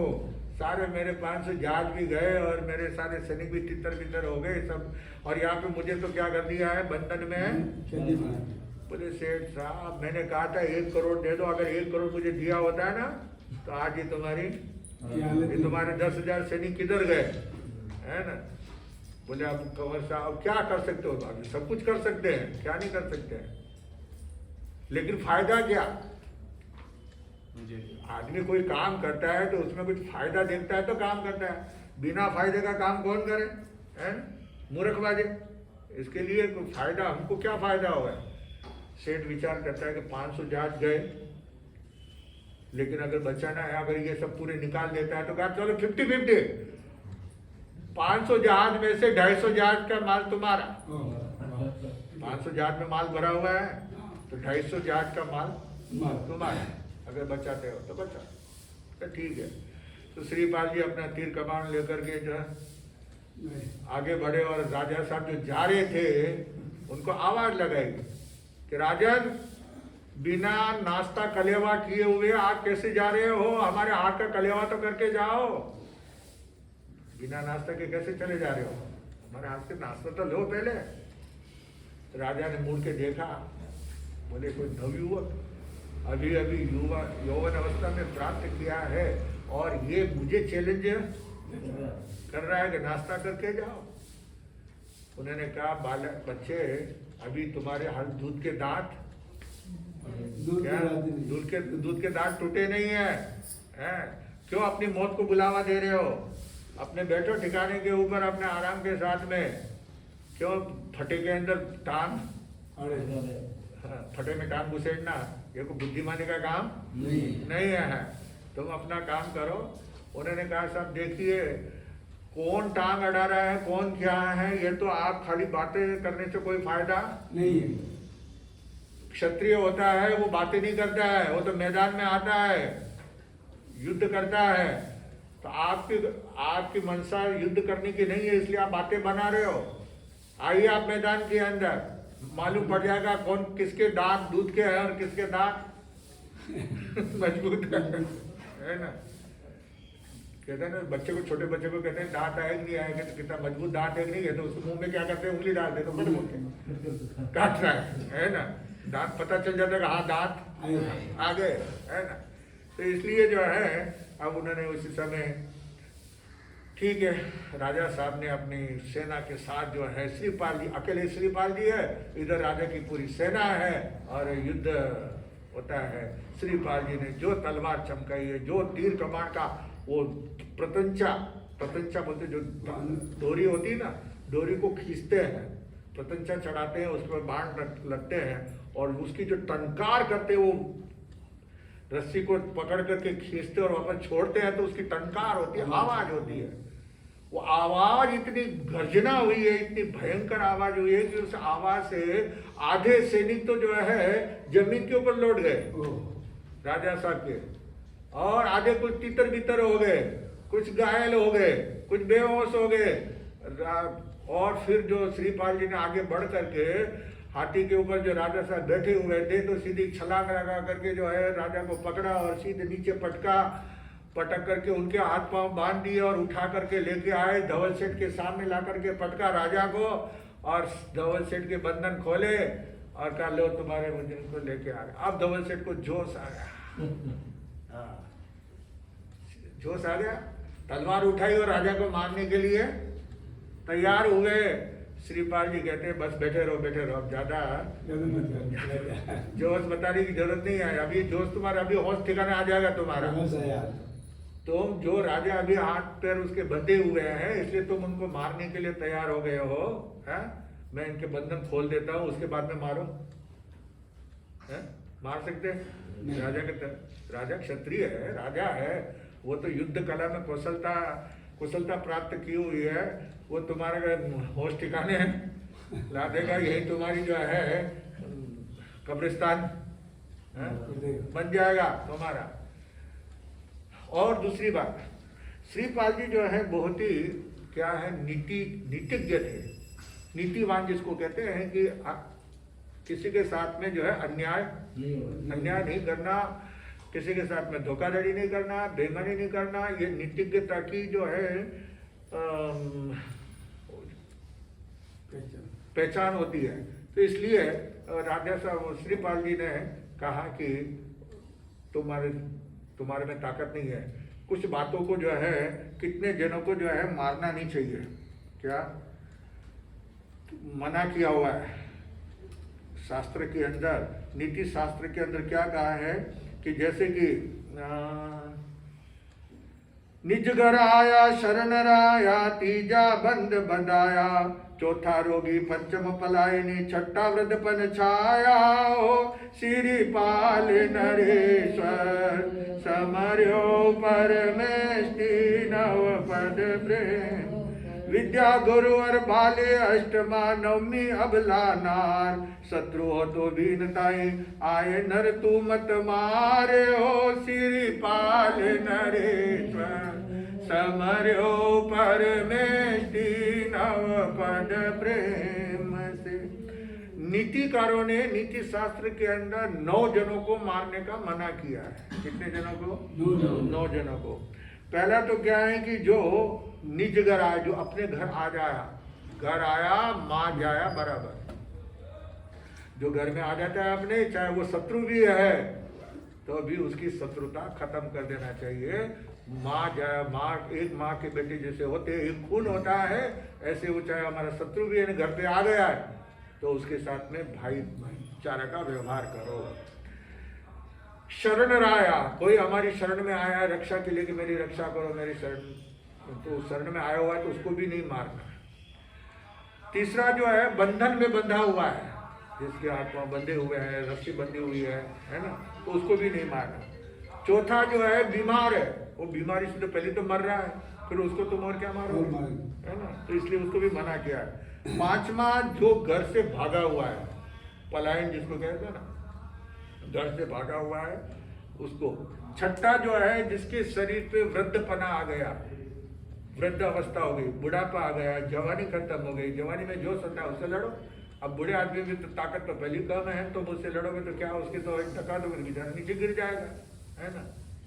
Speaker 1: सारे मेरे 500 जहाज भी गए और मेरे सारे सैनिक भी तितर बितर हो गए सब, और यहाँ पे मुझे तो क्या कर दिया है बंधन में। बोले सेठ साहब मैंने कहा था 1 करोड़ दे दो, अगर 1 करोड़ मुझे दिया होता है ना तो आज ये तुम्हारे 10,000 सैनिक किधर गए, है ना। बोले अब कंवर साहब क्या कर सकते हो? अभी सब कुछ कर सकते हैं, क्या नहीं कर सकते हैं, लेकिन फायदा क्या? आदमी कोई काम करता है तो उसमें कुछ फायदा देखता है तो काम करता है, बिना फायदे का काम कौन करे, है मूर्खबाजी। इसके लिए कोई फायदा, हमको क्या फायदा होगा? सेठ विचार करता है कि 500 जहाज गए, लेकिन अगर बचाना है, अगर ये सब पूरे निकाल देता है तो कहा चलो 50-50, 500 जहाज में से 250 जहाज का माल तुम्हारा, 500 जाट में माल भरा हुआ है तो 250 जाट का माल
Speaker 2: माल।
Speaker 1: तुम्हारा, अगर बचाते हो तो बचा, तो ठीक है। तो श्रीपाल जी अपना तीर कमान लेकर के जो है
Speaker 2: नहीं।
Speaker 1: आगे बढ़े और राजा साहब जो जा रहे थे उनको आवाज लगाई कि राजन, बिना नाश्ता कलेवा किए हुए आप कैसे जा रहे हो? हमारे हाथ का कलेवा तो करके जाओ। बिना नाश्ता के कैसे चले जा रहे हो? हमारे हाथ से नाश्ता तो लो पहले। राजा ने मुड़ के देखा, बोले कोई नवयुवक अभी अभी यौवन अवस्था में प्राप्त किया है और ये मुझे चैलेंज कर रहा है कि नाश्ता करके जाओ। उन्होंने कहा, बालक बच्चे, अभी तुम्हारे हर दूध के दांत
Speaker 2: दूध
Speaker 1: क्या
Speaker 2: की बात नहीं।
Speaker 1: दूध के दांत टूटे नहीं हैं? क्यों अपनी मौत को बुलावा दे रहे हो? अपने बैठो ठिकाने के ऊपर अपने आराम के साथ में। क्यों फटे के अंदर टांग, फटे में टांग घुसेड़ना ये कोई बुद्धिमानी का काम नहीं है। तुम अपना काम करो। उन्होंने कहा, साहब देखिए, कौन टांग अड़ा रहा है, कौन क्या है, ये तो आप खाली बातें करने से कोई फायदा
Speaker 2: नहीं है।
Speaker 1: क्षत्रिय होता है वो बातें नहीं करता है, वो तो मैदान में आता है, युद्ध करता है। तो आपकी मंशा युद्ध करने की नहीं है, इसलिए आप बातें बना रहे हो। आइए आप मैदान के अंदर, मालूम पड़ जाएगा कौन किसके दांत दूध के हैं और किसके दांत मजबूत है ना। कहते हैं ना, बच्चे को, छोटे बच्चे को कहते हैं दांत आए कि नहीं आएगा, तो कितना मजबूत दांत है कि नहीं है, तो उसके मुंह में क्या करते हैं, उंगली डाल देते, तो बड़े मोटे काट रहा है ना। दांत पता चल जाता है कि हाँ दांत आ गए, है ना। तो इसलिए जो है अब उन्होंने उसी समय, ठीक है, राजा साहब ने अपनी सेना के साथ जो है, श्रीपाल जी अकेले, श्रीपाल जी है इधर, राजा की पूरी सेना है और युद्ध होता है। श्रीपाल जी ने जो तलवार चमकाई है, जो तीर कमान का वो प्रतंचा बोलते, जो डोरी होती है ना, डोरी को खींचते हैं, प्रतंचा चढ़ाते हैं, उस पर बाण लगते हैं और उसकी जो टंकार करते हैं, वो रस्सी को पकड़ करके खींचते और वापस छोड़ते हैं, तो उसकी टंकार होती है, आवाज होती है। वो आवाज इतनी गर्जना हुई है, इतनी भयंकर आवाज हुई है कि उस आवाज से आधे सैनिक तो जो है जमीन के ऊपर लौट गए राजा साहब के, और आधे कुछ तितर बितर हो गए, कुछ घायल हो गए, कुछ बेहोश हो गए। और फिर जो श्रीपाल जी ने आगे बढ़ करके हाथी के ऊपर जो राजा साहब बैठे हुए थे, तो सीधी छलांग लगा करके जो है राजा को पकड़ा और सीधे नीचे पटक करके उनके हाथ पांव बांध दिए और उठा करके लेके आए, धवल सेठ के सामने ला करके पटका राजा को, और धवल सेठ के बंधन खोले और कहा, लो तुम्हारे मुजरिम को लेके आ गए। अब धवल सेठ को जोश आ गया, जोश आ गया, तलवार उठाई और राजा को मारने के लिए तैयार हुए। श्रीपाल जी कहते हैं, बस बैठे रहो, अब ज्यादा जोश बताने की जरूरत नहीं है। अभी जोश तुम्हारा, अभी होश ठिकाने आ जाएगा तुम्हारा। तुम जो राजा अभी हाथ पैर उसके बंधे हुए हैं, इसलिए तुम उनको मारने के लिए तैयार हो गए हो, है? मैं इनके बंधन खोल देता हूँ, उसके बाद में मारो, है? मार सकते हैं? राजा क्षत्रिय है, राजा है, वो तो युद्ध कला में कुशलता प्राप्त की हुई है। वो तुम्हारे होश ठिकाने ला देगा, यही तुम्हारी जो है कब्रिस्तान बन जाएगा तुम्हारा। और दूसरी बात, श्रीपाल जी जो है बहुत ही क्या है, नीतिज्ञ थे, नीतिवान जिसको कहते हैं कि किसी के साथ में जो है अन्याय नहीं करना, किसी के साथ में धोखाधड़ी नहीं करना, बेईमानी नहीं करना, ये नीतिज्ञता की जो है पहचान होती है। तो इसलिए राजा साहब श्रीपाल जी ने कहा कि तुम्हारे में ताकत नहीं है, कुछ बातों को जो है, कितने जनों को जो है मारना नहीं चाहिए, क्या मना किया हुआ है शास्त्र के अंदर, नीति शास्त्र के अंदर क्या कहा है कि जैसे कि निज घर आया शरण राया, तीजा बंद बंधाया, चौथा रोगी पंचम पलायनी, छठा वृद्धपन छाया हो, श्रीपाल नरेश्वर समर्यो परमेष्टि नव पद प्रेम, विद्या गुरु और बाले अष्टमा नवमी अबला नार, शत्रु हो तो बीनताई आए नर तू मत मारे हो, सिरिपाल नरेश्वर समर्यो परमेष्टि नव पद प्रेम से। नीतिकारों ने नीति शास्त्र के अंदर 9 जनों को मारने का मना किया है। कितने जनों को? 9 जनों को। पहला तो क्या है कि जो निज घर आया, जो अपने घर आ जाया, घर आया मार जाया बराबर। जो घर में आ जाता है अपने, चाहे वो शत्रु भी है तो भी उसकी शत्रुता खत्म कर देना चाहिए। माँ जाया, माँ एक माँ के बेटे जैसे होते, एक खून होता है, ऐसे वो चाहे हमारा शत्रु भी है, घर पे आ गया है तो उसके साथ में भाईचारा का व्यवहार करो। शरण राया, कोई हमारी शरण में आया है रक्षा के लिए कि मेरी रक्षा करो, मेरी शरण, तो शरण में आया हुआ है तो उसको भी नहीं मारना। तीसरा जो है बंधन में बंधा हुआ है, जिसके हाथ में बंधे हुए हैं, रस्सी बंधी हुई है ना, तो उसको भी नहीं मारना। चौथा जो है बीमार है, वो बीमारी से तो पहले तो मर रहा है, फिर उसको तुम और क्या मारो, है ना, तो इसलिए उसको भी मना किया है। पांचवा जो घर से भागा हुआ है, पलायन जिसको कहते हैं ना, घर से भागा हुआ है उसको। छठा जो है जिसके शरीर पे वृद्धपना आ गया, वृद्ध अवस्था हो गई, बुढ़ापा आ गया, जवानी खत्म हो गई, जवानी में जो होता है उससे लड़ो। अब बूढ़े आदमी में तो ताकत तो पहले कम है, तो मुझसे लड़ोगे तो क्या, उसके तो एक टका दोगे बेचारा नीचे गिर जाएगा, है ना।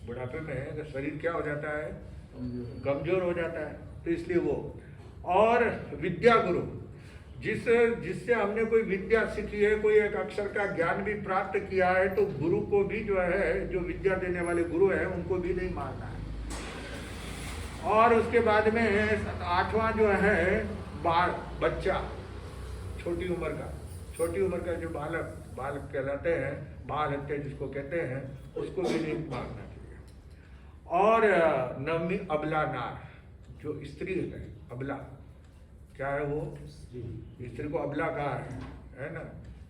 Speaker 1: बुढ़ापे में शरीर क्या हो जाता है, कमजोर हो जाता है, तो इसलिए वो। और विद्या गुरु, जिससे हमने कोई विद्या सीखी है, कोई एक अक्षर का ज्ञान भी प्राप्त किया है, तो गुरु को भी जो है, जो विद्या देने वाले गुरु हैं, उनको भी नहीं मारना है। और उसके बाद में 8वां जो है बच्चा, छोटी उम्र का जो बालक कहलाते हैं, बाल हत्या जिसको कहते हैं, उसको भी नहीं मारना चाहिए। और 9वीं अबला नार, जो स्त्री है, अबला क्या है, वो स्त्री को अबला कहा है ना,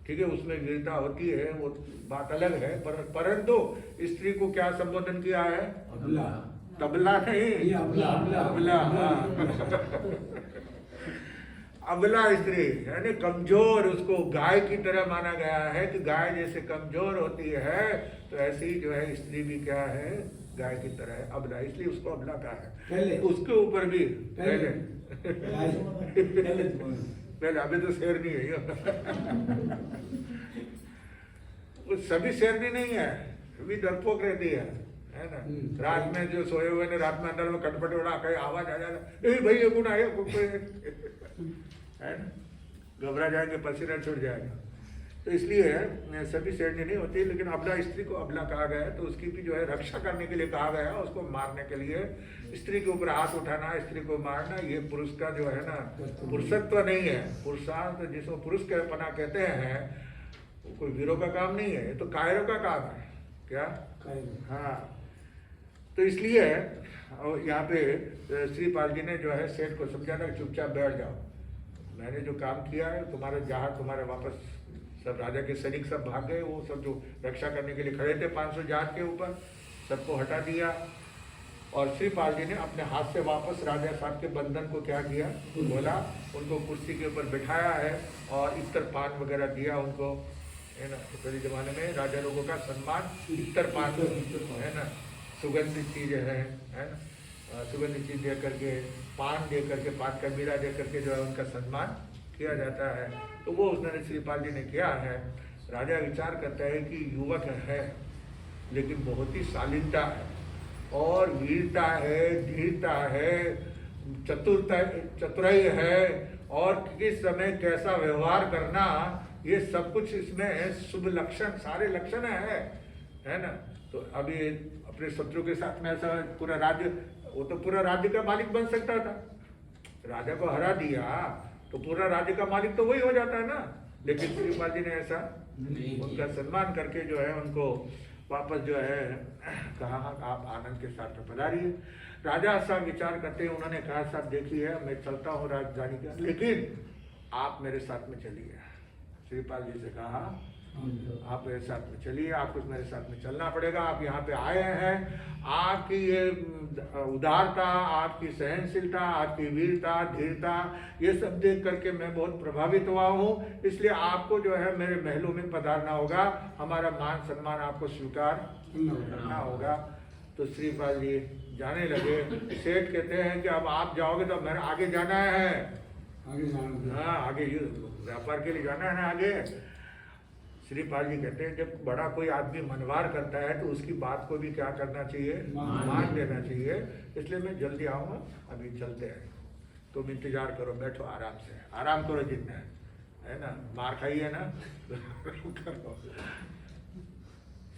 Speaker 1: ठीक है, उसमें वीरता होती है, वो बात अलग है, परंतु स्त्री को क्या संबोधन किया है,
Speaker 2: अबला,
Speaker 1: तबला नहीं, अबला, अबला स्त्री यानी कमजोर, उसको गाय की तरह माना गया है कि गाय जैसे कमजोर होती है, तो ऐसे ही जो है स्त्री भी क्या है, गाय की तरह है, अबला, इसलिए उसको अबला कहा है। उसके ऊपर भी पहले अभी तो शेरनी है ये वो सभी शेरनी नहीं है, अभी डरपोक रहती है ना। रात में जो सोए हुए ने, रात में अंदर में खटपट उड़ा, कहीं आवाज आ जाएगा, ए भाई ये गुण आया, है ना, घबरा जाएंगे, पसीना छूट जाएगा। तो इसलिए सभी शेरनी नहीं होती, लेकिन अबला स्त्री को अबला कहा गया है, तो उसकी भी जो है रक्षा करने के लिए कहा गया है, उसको मारने के लिए। स्त्री के ऊपर हाथ उठाना, स्त्री को मारना, ये पुरुष का जो है ना पुरुषत्व नहीं है। पुरुषार्थ जिसको पुरुष के पना कहते हैं, वो कोई वीरों का काम नहीं है, ये तो कायरों का काम है। क्या? हाँ, तो इसलिए यहाँ पे श्रीपाल जी ने जो है सेठ को समझाना, चुपचाप बैठ जाओ, मैंने जो काम किया है, तुम्हारे जहाज तुम्हारे वापस, सब राजा के सैनिक सब भाग गए, वो सब जो रक्षा करने के लिए खड़े थे 500 जहाज के ऊपर, सबको हटा दिया। और श्रीपाल जी ने अपने हाथ से वापस राजा साहब के बंधन को क्या किया, बोला, उनको कुर्सी के ऊपर बिठाया है और इतर पान वगैरह दिया उनको, है ना। तो पहले जमाने में राजा लोगों का सम्मान इतर पान, है ना, सुगंधित चीज है ना, सुगंधित चीज दे करके, पान दे करके, पान का बीड़ा दे करके जो है उनका सम्मान किया जाता है। तो वो उसने श्रीपाल जी ने किया है। राजा विचार करता है कि युवक है, लेकिन बहुत ही शालीनता है और वीरता है, धीरता है, चतुराई है, और किस समय कैसा व्यवहार करना, ये सब कुछ इसमें शुभ लक्षण, सारे लक्षण है ना। तो अभी अपने शत्रु के साथ में ऐसा पूरा राज्य, वो तो पूरा राज्य का मालिक बन सकता था, राजा को हरा दिया तो पूरा राज्य का मालिक तो वही हो जाता है ना। लेकिन श्रीपाल जी ने ऐसा उनका सम्मान करके जो है उनको वापस जो है कहा, आप आनंद के साथ पधारिए। राजा साहब विचार करते हैं, उन्होंने कहा, साहब देखिए मैं चलता हूँ राजधानी का, लेकिन आप मेरे साथ में चलिए। श्रीपाल जी से कहा आप मेरे साथ में चलिए, आपको मेरे साथ में चलना पड़ेगा। आप यहाँ पे आए हैं, आपकी ये उदारता, आपकी सहनशीलता, आपकी वीरता, धीरता, ये सब देख करके मैं बहुत प्रभावित हुआ हूँ। इसलिए आपको जो है मेरे महलों में पधारना होगा, हमारा मान सम्मान आपको स्वीकार करना होगा। तो श्रीपाल जी जाने लगे। सेठ कहते हैं कि अब आप जाओगे तो मेरे आगे जाना है।
Speaker 2: आगे जाना।
Speaker 1: हाँ, आगे व्यापार के लिए जाना है ना आगे। श्रीपाल जी कहते हैं जब बड़ा कोई आदमी मनवार करता है तो उसकी बात को भी क्या करना चाहिए, मान लेना चाहिए। इसलिए मैं जल्दी आऊँगा, अभी चलते हैं, तुम इंतजार करो, बैठो आराम से, आराम करो जितना है ना, मार खाइए ना करो।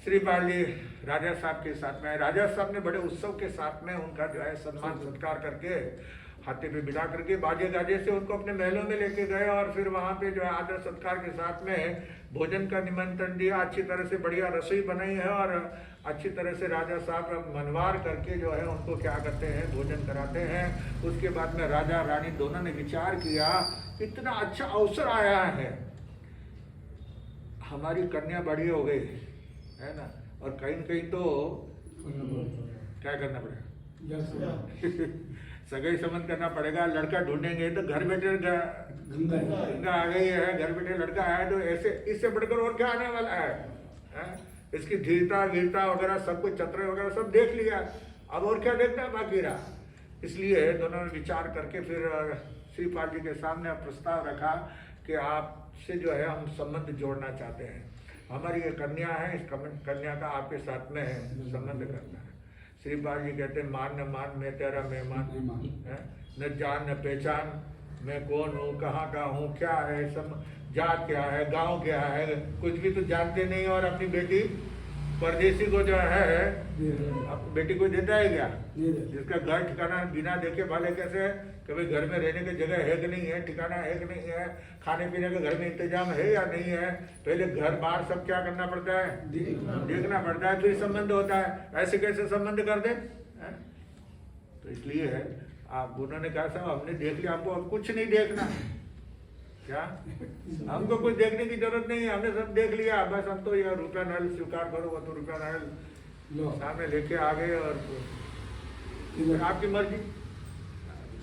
Speaker 1: श्रीपाल जी राजा साहब के साथ में, राजा साहब ने बड़े उत्सव के साथ में उनका जो है सम्मान सत्कार करके हाथी पे बिठा करके बाजे गाजे से उनको अपने महलों में लेके गए और फिर वहाँ पे जो है आदर सत्कार के साथ में भोजन का निमंत्रण दिया। अच्छी तरह से बढ़िया रसोई बनाई है और अच्छी तरह से राजा साहब मनवार करके जो है उनको क्या करते हैं, भोजन कराते हैं। उसके बाद में राजा रानी दोनों ने विचार किया, इतना अच्छा अवसर आया है, हमारी कन्या बड़ी हो गई है ना, और कहीं न कहीं तो क्या करना पड़ेगा, सगाई संबंध करना पड़ेगा। लड़का ढूंढेंगे तो घर बैठे गंगा आ गई है, घर बैठे लड़का है, तो ऐसे इससे बढ़कर और क्या आने वाला है? इसकी धीरता वीरता वगैरह सब कुछ, चतुराई वगैरह सब देख लिया, अब और क्या देखना बाकी रहा। इसलिए दोनों ने विचार करके फिर श्रीपाल जी के सामने प्रस्ताव रखा कि आपसे जो है हम संबंध जोड़ना चाहते हैं, हमारी ये कन्या है, इस कन्या का आपके साथ में संबंध करना है। श्रीपाल जी कहते हैं मान न मान, मैं तेरा मेहमान, न जान न पहचान, मैं कौन हूँ, कहाँ का हूँ, क्या है, सब जात क्या है, गांव क्या है, कुछ भी तो जानते नहीं। और अपनी बेटी परदेसी को जो है, अब बेटी को देता है क्या, जिसका घर ठिकाना बिना देखे भाले कैसे है, कभी घर में रहने की जगह है कि नहीं है, ठिकाना है कि नहीं है, खाने पीने का घर में इंतजाम है या नहीं है, पहले घर बाहर सब क्या करना पड़ता है, देखना पड़ता है, फिर संबंध होता है। ऐसे कैसे संबंध कर दे? तो इसलिए आप उन्होंने कहा साहब हमने देख लिया, हमको अब कुछ नहीं देखना, क्या हमको कुछ देखने की जरूरत नहीं है, हमने सब देख लिया, बस हम तो यह रुपया नल स्वीकार करो, वो तो रुपया नल सामने लेके आ गए और आपकी मर्जी।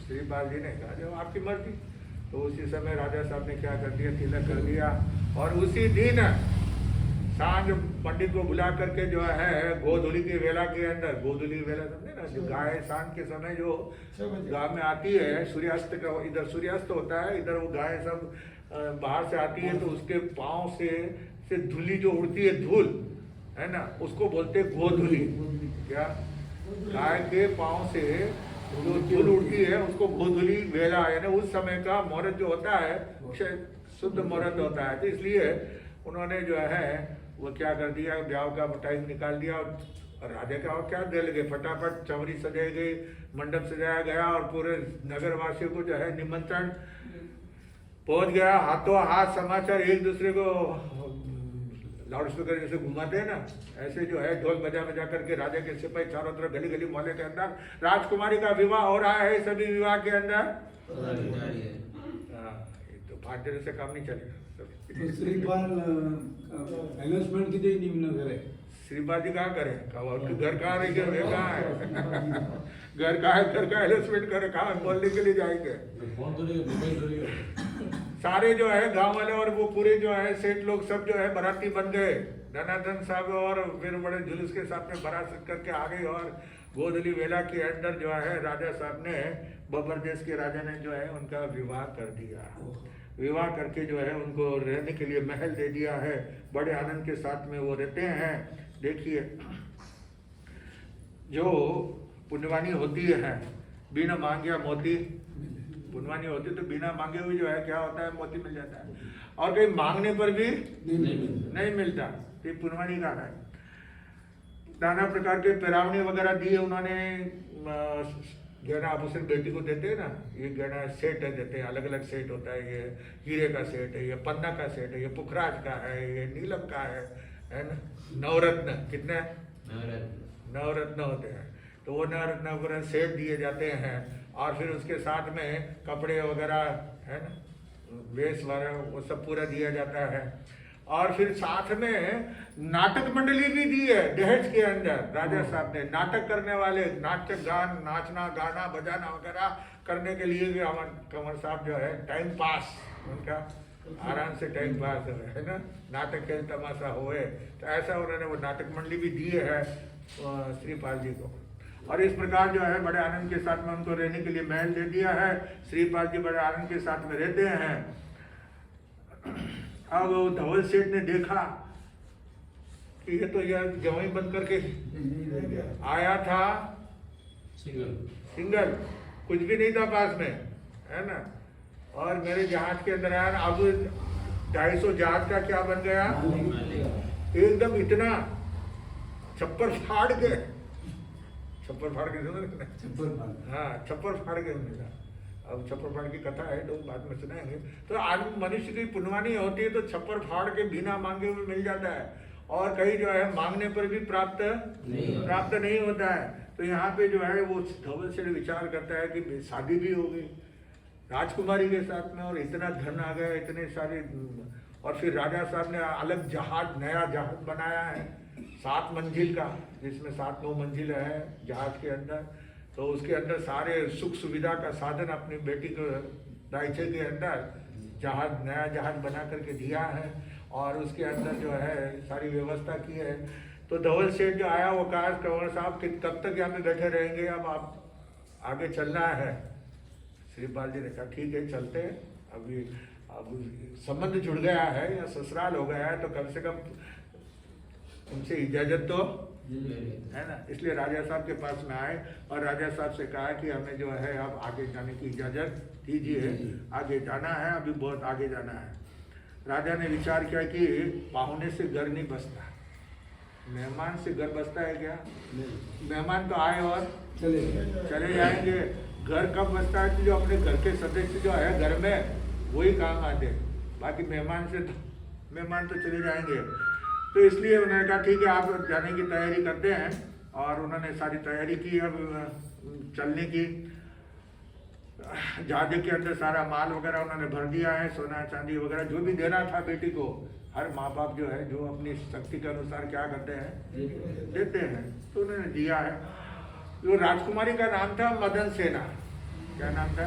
Speaker 1: श्रीपाल जी ने कहा जो आपकी मर्जी। तो उसी समय राजा साहब ने क्या कर दिया, तिलक कर दिया और उसी दिन सांझ पंडित को बुला करके जो है गोधुली की वेला के अंदर, गोधुली वेला समझे ना, जो गाय शाम के समय जो गांव में आती है, सूर्यास्त का इधर सूर्यास्त होता है, इधर वो गाय सब बाहर से आती है, तो उसके पाँव से धूली जो उड़ती है, धूल है ना, उसको बोलते हैं गोधुली। क्या गाय के पाँव से जो धूल उड़ती है उसको गोधुली वेला, यानी उस समय का मुहूर्त जो होता है शुद्ध मुहूर्त होता है। तो इसलिए उन्होंने जो है वो क्या कर दिया, ब्याह का टाइम निकाल दिया और राजा का और क्या दे लगे, फटाफट चवरी सजाई गई, मंडप सजाया गया और पूरे नगर वासियों को जो है निमंत्रण पहुंच गया। हाथों हाथ समाचार एक दूसरे को लाउड स्पीकर जैसे घुमाते हैं ना, ऐसे जो है ढोल बजा बजा करके राजा के सिपाही चारों तरफ गली गली मोहल्ले के अंदर राजकुमारी का विवाह हो रहा है। सभी विवाह के अंदर तो 5 दिन से काम नहीं चलेगा।
Speaker 2: तो श्रीपाल अनाउंसमेंट की नहीं निम्न करे,
Speaker 1: श्रीपाल जी कहाँ करे, घर कहाँ रह गए, कहाँ है घर कहाँ है, घर का अनाउंसमेंट करे, कहाँ बोलने के लिए जाएंगे। सारे जो है गांव वाले और वो पूरे जो है सेठ लोग सब जो है बाराती बन गए, धनाधन साहब, और फिर बड़े जुलूस के साथ में बारात करके आ गई। और गोधुली वेला के अंदर जो है राजा साहब ने, बब्बर देश के राजा ने जो है उनका विवाह कर दिया। विवाह करके जो है उनको रहने के लिए महल दे दिया है, बड़े आनंद के साथ में वो रहते हैं। देखिए जो पुण्यवानी होती है, बिना मांगे मोती, पुण्यवानी होती तो बिना मांगे हुए जो है क्या होता है, मोती मिल जाता है, और कहीं मांगने पर भी नहीं मिलता। ये पुण्यवानी का है। नाना प्रकार के पेरावनी वगैरह दिए उन्होंने, गहना आभूषण बेटी को देते हैं ना, ये गहना सेट है देते हैं, अलग अलग सेट होता है, ये हीरे का सेट है, ये पन्ना का सेट है, ये पुखराज का है, ये नीलम का है ना। नवरत्न, कितने नवरत्न होते हैं, तो वो नवरत्न वगैरह सेट दिए जाते हैं। और फिर उसके साथ में कपड़े वगैरह है ना, वेश वगैरह वो सब पूरा दिया जाता है। और फिर साथ में नाटक मंडली भी दी है दहेज के अंदर। राजा साहब ने नाटक करने वाले, नाचना गाना बजाना वगैरह करने के लिए भी अमर कंवर साहब जो है टाइम पास उनका आराम से टाइम पास है ना, नाटक खेल तमाशा हुए, तो ऐसा उन्होंने वो नाटक मंडली भी दी है श्रीपाल जी को। और इस प्रकार जो है बड़े आनंद के साथ में उनको रहने के लिए महल दे दिया है। श्रीपाल जी बड़े आनंद के साथ में रहते हैं। अब धवल सेठ ने देखा कि ये तो यार जवाई बन करके आया था सिंगल, कुछ भी नहीं था पास में, है ना, और मेरे जहाज के अंदर आया। अब 250 जहाज का क्या बन गया, एकदम इतना छप्पर फाड़ के, छप्पर फाड़ के हाँ छप्पर फाड़ के मिला। अब छप्पर फाड़ की कथा है तो बाद में सुनाएंगे। तो आज मनुष्य की पुण्यवानी होती है तो छप्पर फाड़ के बिना मांगे हुए मिल जाता है, और कहीं जो है मांगने पर भी प्राप्त नहीं होता है। तो यहाँ पे जो है वो धवल सेठ विचार करता है कि शादी भी हो गई राजकुमारी के साथ में, और इतना धन आ गया, इतने सारे, और फिर राजा साहब ने अलग जहाज, नया जहाज बनाया है 7 मंजिल का, जिसमें 7-9 मंजिल है जहाज के अंदर। तो उसके अंदर सारे सुख सुविधा का साधन अपनी बेटी को दाइचे के अंदर जहाज, नया जहाज बना करके दिया है, और उसके अंदर जो है सारी व्यवस्था की है। तो धवल सेठ जो आया वो कहा कंवर साहब कि कब तक यहाँ पे बैठे रहेंगे, अब आप आगे चलना है। श्रीपाल जी ने कहा ठीक है चलते हैं, अब संबंध जुड़ गया है या ससुराल हो गया है तो कम से कम उनसे इजाजत तो है ना। इसलिए राजा साहब के पास में आए और राजा साहब से कहा कि हमें जो है अब आगे जाने की इजाजत दीजिए, आगे जाना है, अभी बहुत आगे जाना है। राजा ने विचार किया कि पाहुने से घर नहीं बसता, मेहमान से घर बसता है क्या? मेहमान तो आए और चले जाएंगे। घर कब बसता है? तो जो अपने घर के सदस्य जो है घर में वही काम आते, बाकी मेहमान तो चले जाएंगे। तो इसलिए उन्होंने कहा ठीक है आप जाने की तैयारी करते हैं, और उन्होंने सारी तैयारी की अब चलने की। जहाज के अंदर सारा माल वगैरह उन्होंने भर दिया है, सोना चांदी वगैरह जो भी देना था बेटी को। हर माँ बाप जो है जो अपनी शक्ति के अनुसार क्या करते हैं, देते हैं, तो उन्होंने दिया है। जो राजकुमारी का नाम था मदन सेना, क्या नाम था?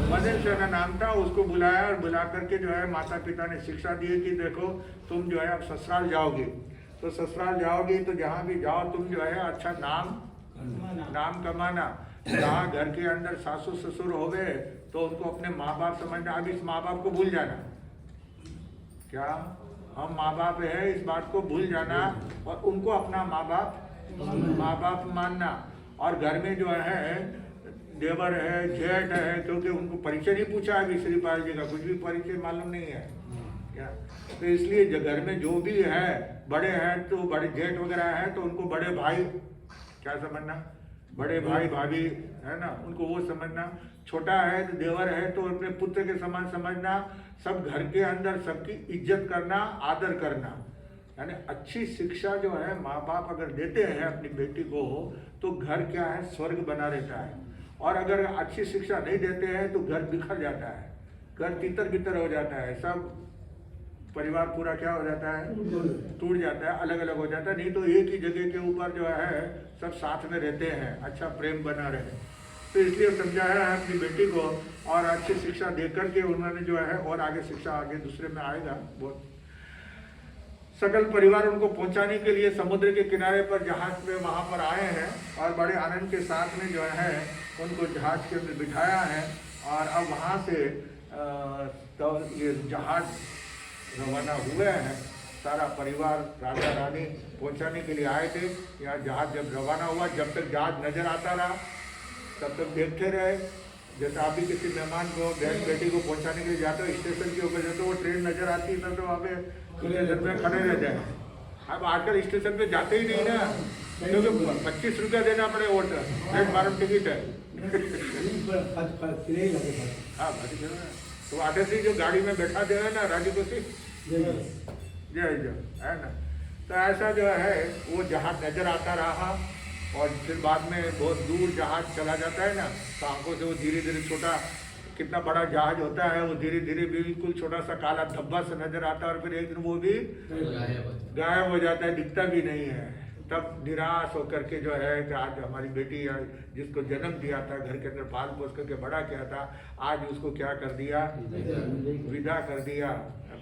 Speaker 1: मदन सेना नाम था। उसको बुलाया और बुला करके जो है माता पिता ने शिक्षा दी कि देखो तुम जो है अब ससुराल जाओगे, तो ससुराल जाओगे तो जहाँ भी जाओ तुम जो है अच्छा नाम कमाना। जहाँ घर के अंदर सासू ससुर हो गए तो उनको अपने माँ बाप समझना। अब इस माँ बाप को भूल जाना, क्या हम माँ बाप है इस बात को भूल जाना, और उनको अपना माँ बाप मानना। और घर में जो है देवर है, जेठ है, क्योंकि उनको परिचय नहीं पूछा अभी श्रीपाल जी का, कुछ भी परिचय मालूम नहीं है क्या। तो इसलिए घर में जो भी है बड़े हैं तो बड़े जेठ वगैरह हैं तो उनको बड़े भाई क्या समझना, बड़े भाई भाभी है ना, उनको वो समझना। छोटा है तो देवर है तो अपने पुत्र के समान समझना। सब घर के अंदर सबकी इज्जत करना, आदर करना। यानी अच्छी शिक्षा जो है माँ बाप अगर देते हैं अपनी बेटी को तो घर क्या है, स्वर्ग बना रहता है। और अगर अच्छी शिक्षा नहीं देते हैं तो घर बिखर जाता है, घर तितर बितर हो जाता है, सब परिवार पूरा क्या हो जाता है, टूट जाता है, अलग अलग हो जाता है। नहीं तो एक ही जगह के ऊपर जो है सब साथ में रहते हैं, अच्छा प्रेम बना रहे। तो इसलिए समझाया है अपनी बेटी को और अच्छी शिक्षा दे करके उन्होंने जो है, और आगे शिक्षा आगे दूसरे में आएगा बहुत। सकल परिवार उनको पहुंचाने के लिए समुद्र के किनारे पर जहाज में वहाँ पर आए हैं, और बड़े आनंद के साथ में जो है उनको जहाज के अंदर बिठाया है। और अब वहाँ से तो ये जहाज रवाना हुए हैं, सारा परिवार राजा रानी पहुंचाने के लिए आए थे। यहाँ जहाज जब रवाना हुआ, जब तक जहाज नजर आता रहा तब तक देखते रहे। जैसे आप भी किसी मेहमान को बहन बेटी को पहुंचाने के लिए जाते हो स्टेशन के ऊपर, जब वो ट्रेन नजर आती है तब तो वहाँ पे स्टेशन पे खड़े रहते हैं। अब आजकल स्टेशन पे जाते ही नहीं ना, क्योंकि 25 रुपया देना पड़े, वो प्लेटफार्म टिकट है। हाँ तो आधे से जो गाड़ी में बैठा दे ना राजू को जय है ना। तो ऐसा जो है वो जहाज नजर आता रहा, और फिर बाद में बहुत दूर जहाज चला जाता है ना, तो आंखों से वो धीरे धीरे छोटा कितना बड़ा जहाज होता है, वो धीरे धीरे बिल्कुल छोटा सा काला धब्बा सा नजर आता है और फिर एक दिन वो भी गायब हो जाता है, दिखता भी नहीं है। तब निराश होकर के जो है कि आज हमारी बेटी जिसको जन्म दिया था, घर के अंदर पाल पोस करके बड़ा किया था, आज उसको क्या कर दिया, विदा कर दिया।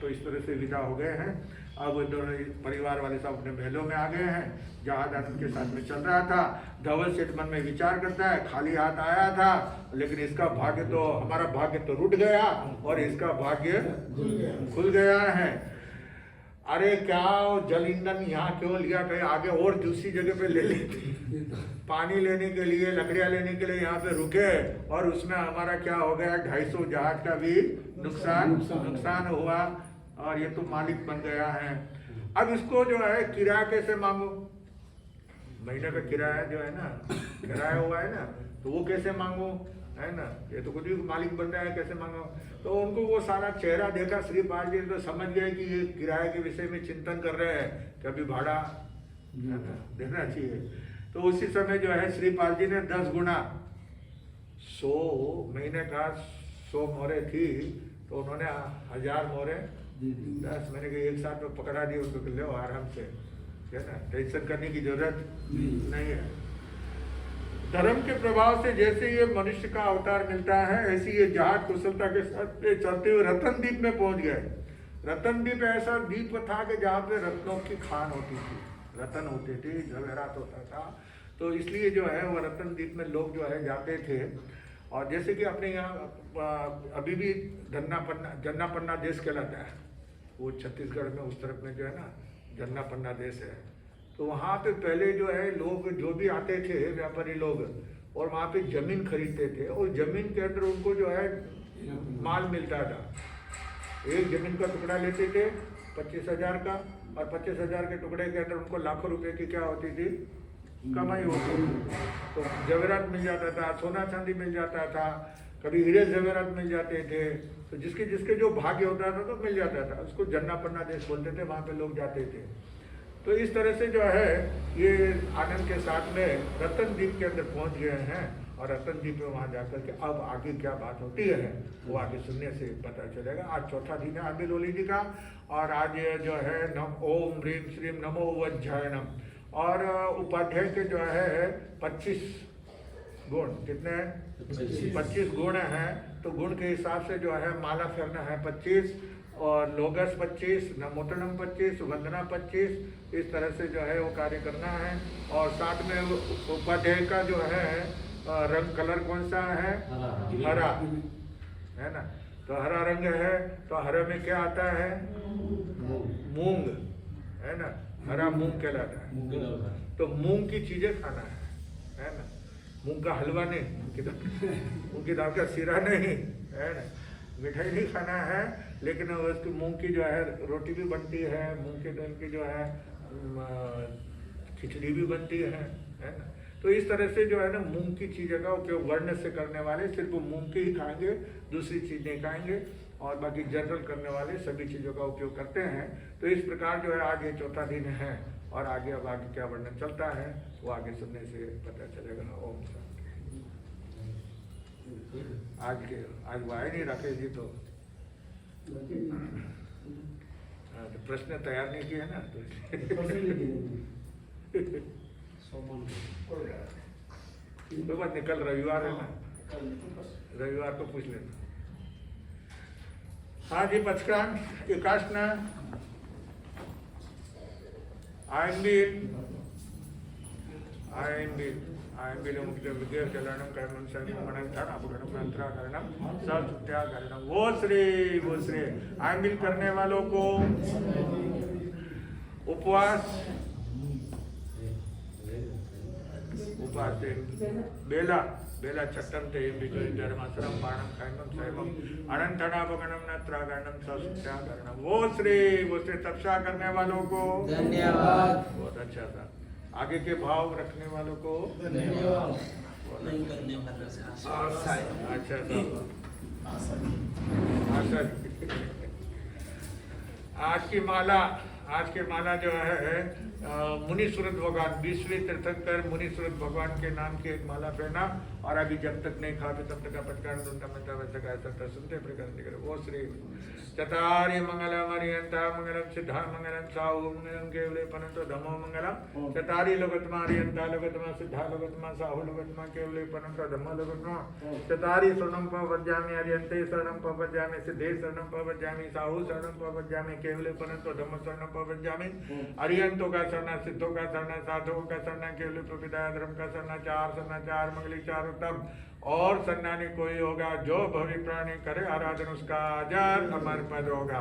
Speaker 1: तो इस तरह से विदा हो गए हैं। अब वो दोनों परिवार वाले सब अपने महलों में आ गए हैं। जहाज आनंद के साथ में चल रहा था। धवल सेठ मन में विचार करता है, खाली हाथ आया था, लेकिन इसका भाग्य तो, हमारा भाग्य तो रुट गया और इसका भाग्य खुल गया है। अरे क्या जल ईंधन यहाँ क्यों लिया, कहीं आगे और दूसरी जगह पे ले लेते, पानी लेने के लिए, लकड़ियाँ लेने के लिए यहाँ पे रुके और उसमें हमारा क्या हो गया, 250 जहाज का भी नुकसान हुआ और ये तो मालिक बन गया है। अब इसको जो है किराया कैसे मांगो, महीने का किराया जो है ना, किराया हुआ है ना, तो वो कैसे मांगो, है ना, ये तो खुद भी मालिक बन रहा है, कैसे मांगो। तो उनको वो सारा चेहरा देखा श्रीपाल जी तो समझ गए कि ये किराए के विषय में चिंतन कर रहे हैं, कभी भाड़ा देना चाहिए। तो उसी समय जो है श्रीपाल जी ने 10 गुना 100 महीने का 100 मोहरे थी, तो उन्होंने 1000 मोहरे 10 महीने के एक साथ में पकड़ा दी उनको, लो आराम से, है ना, टेंशन करने की जरूरत नहीं है। धर्म के प्रभाव से जैसे ये मनुष्य का अवतार मिलता है, ऐसी ये जहाज कुशलता के साथ चलते हुए रतन द्वीप में पहुंच गए। रतन द्वीप ऐसा द्वीप था कि जहाँ पे रत्नों की खान होती थी, रतन होते थे, जवेरात होता था, तो इसलिए जो है वो रतन द्वीप में लोग जो है जाते थे। और जैसे कि अपने यहाँ अभी भी जन्ना पन्ना देश कहलाता है, वो छत्तीसगढ़ में उस तरफ में जो है ना जन्ना पन्ना देश है। तो वहाँ पे पहले जो है लोग जो भी आते थे व्यापारी लोग, और वहाँ पे जमीन खरीदते थे और जमीन के अंदर उनको जो है माल मिलता था। एक जमीन का टुकड़ा लेते थे 25,000 का, और 25,000 के टुकड़े के अंदर उनको लाखों रुपए की क्या होती थी, कमाई होती थी। तो जवेरात मिल जाता था, सोना चांदी मिल जाता था, कभी हीरे जवेरात मिल जाते थे। तो जिसके जिसके जो भाग्य होता था तो मिल जाता था, उसको जन्ना पन्ना देश बोलते थे, वहाँ पे लोग जाते थे। तो इस तरह से जो है ये आनंद के साथ में रतन द्वीप के अंदर पहुंच गए हैं, और रतन द्वीप में वहाँ जाकर के अब आगे क्या बात होती है वो आगे सुनने से पता चलेगा। आज चौथा दिन है आंबिल ओली जी का, और आज जो है ओम ह्रीम श्रीम नमो वज्जायनम, और उपाध्याय के जो है 25 गुण, कितने 25 गुण हैं। तो गुण के हिसाब से जो है माला फेरना है 25, और लोगस 25, नमोतनम 25, वंदना 25, इस तरह से जो है वो कार्य करना है। और साथ में उपाध्याय का जो है रंग कलर कौन सा है, हरा है ना, तो हरा रंग है, तो हरे में क्या आता है, मूंग, है ना, हरा मूंग कहलाता है। तो मूंग की चीजें खाना है ना, मूंग का हलवा नहीं, मूंग की दाल का सीरा नहीं, है ना, मिठाई नहीं खाना है, लेकिन उसकी मूंग की जो है रोटी भी बनती है, मूंग के दाल की जो है खिचड़ी भी बनती है ना। तो इस तरह से जो है ना मूंग की चीज़ों का उपयोग वर्ण से करने वाले सिर्फ मूंग की ही खाएंगे, दूसरी चीज़ नहीं खाएंगे, और बाकी जनरल करने वाले सभी चीज़ों का उपयोग करते हैं। तो इस प्रकार जो है आज ये चौथा दिन है, और आगे अब आगे क्या वर्णन चलता है वो आगे सुनने से पता चलेगा। ओम शांति। आज वो आए नहीं राकेश जी, तो प्रश्न तैयार नहीं किए ना, तो बात निकल रविवार है ना, रविवार को पूछ लेना। हाँ जी, पचकान एकाशना आयंबिल मुख्य विद्या कल्याणम कर्मण संगमणम धन अपगणम मंत्राकरणम सत्याकरणम। वो श्री आयंबिल करने वालों को उपवास बेला चट्टम ते धर्माश्रम पाणम खैमम सैमम अनंतनापगणम नत्रागणम सत्याकरणम। वो श्री तपस्या करने वालों को धन्यवाद। बहुत अच्छा था। आगे के भाव रखने वालों को धन्यवाद। नहीं करने वालों से अच्छा आज की माला जो है मुनि सूरत भगवान 20वें तीर्थंकर मुनि सूरत भगवान के नाम की एक माला पहना, और अभी जब तक नहीं खा तब तक पटकार सुनता मिलता वैसे का ऐसा सुनते प्रकार वो श्री चतारी मंगलम अरियंता मंगलम सिद्धा मंगलम साहु मंगलम केवले पनंतो धमो मंगलम चतारी लोगतमा अरियंता लोगतमा सिद्धा लोगतमा साहु लोगतमा केवले पनंतो धमो लोगतमा चतारी शरणं पवज्जामि अरियंते शरणं पवज्जामि सिद्धे शरणं पवज्जामि साहु शरणं पवज्जामि केवले पनंतो धम्म शरणं पवज्जामि अरियंतों का शरण सिद्धों का शरण साधुओं का शरण केवले प्रविदा धर्म का शरण चार मंगली चार उत्तम और सन्नानी कोई होगा जो भवि प्राणी करे आराधन उसका आजार अमर पद होगा।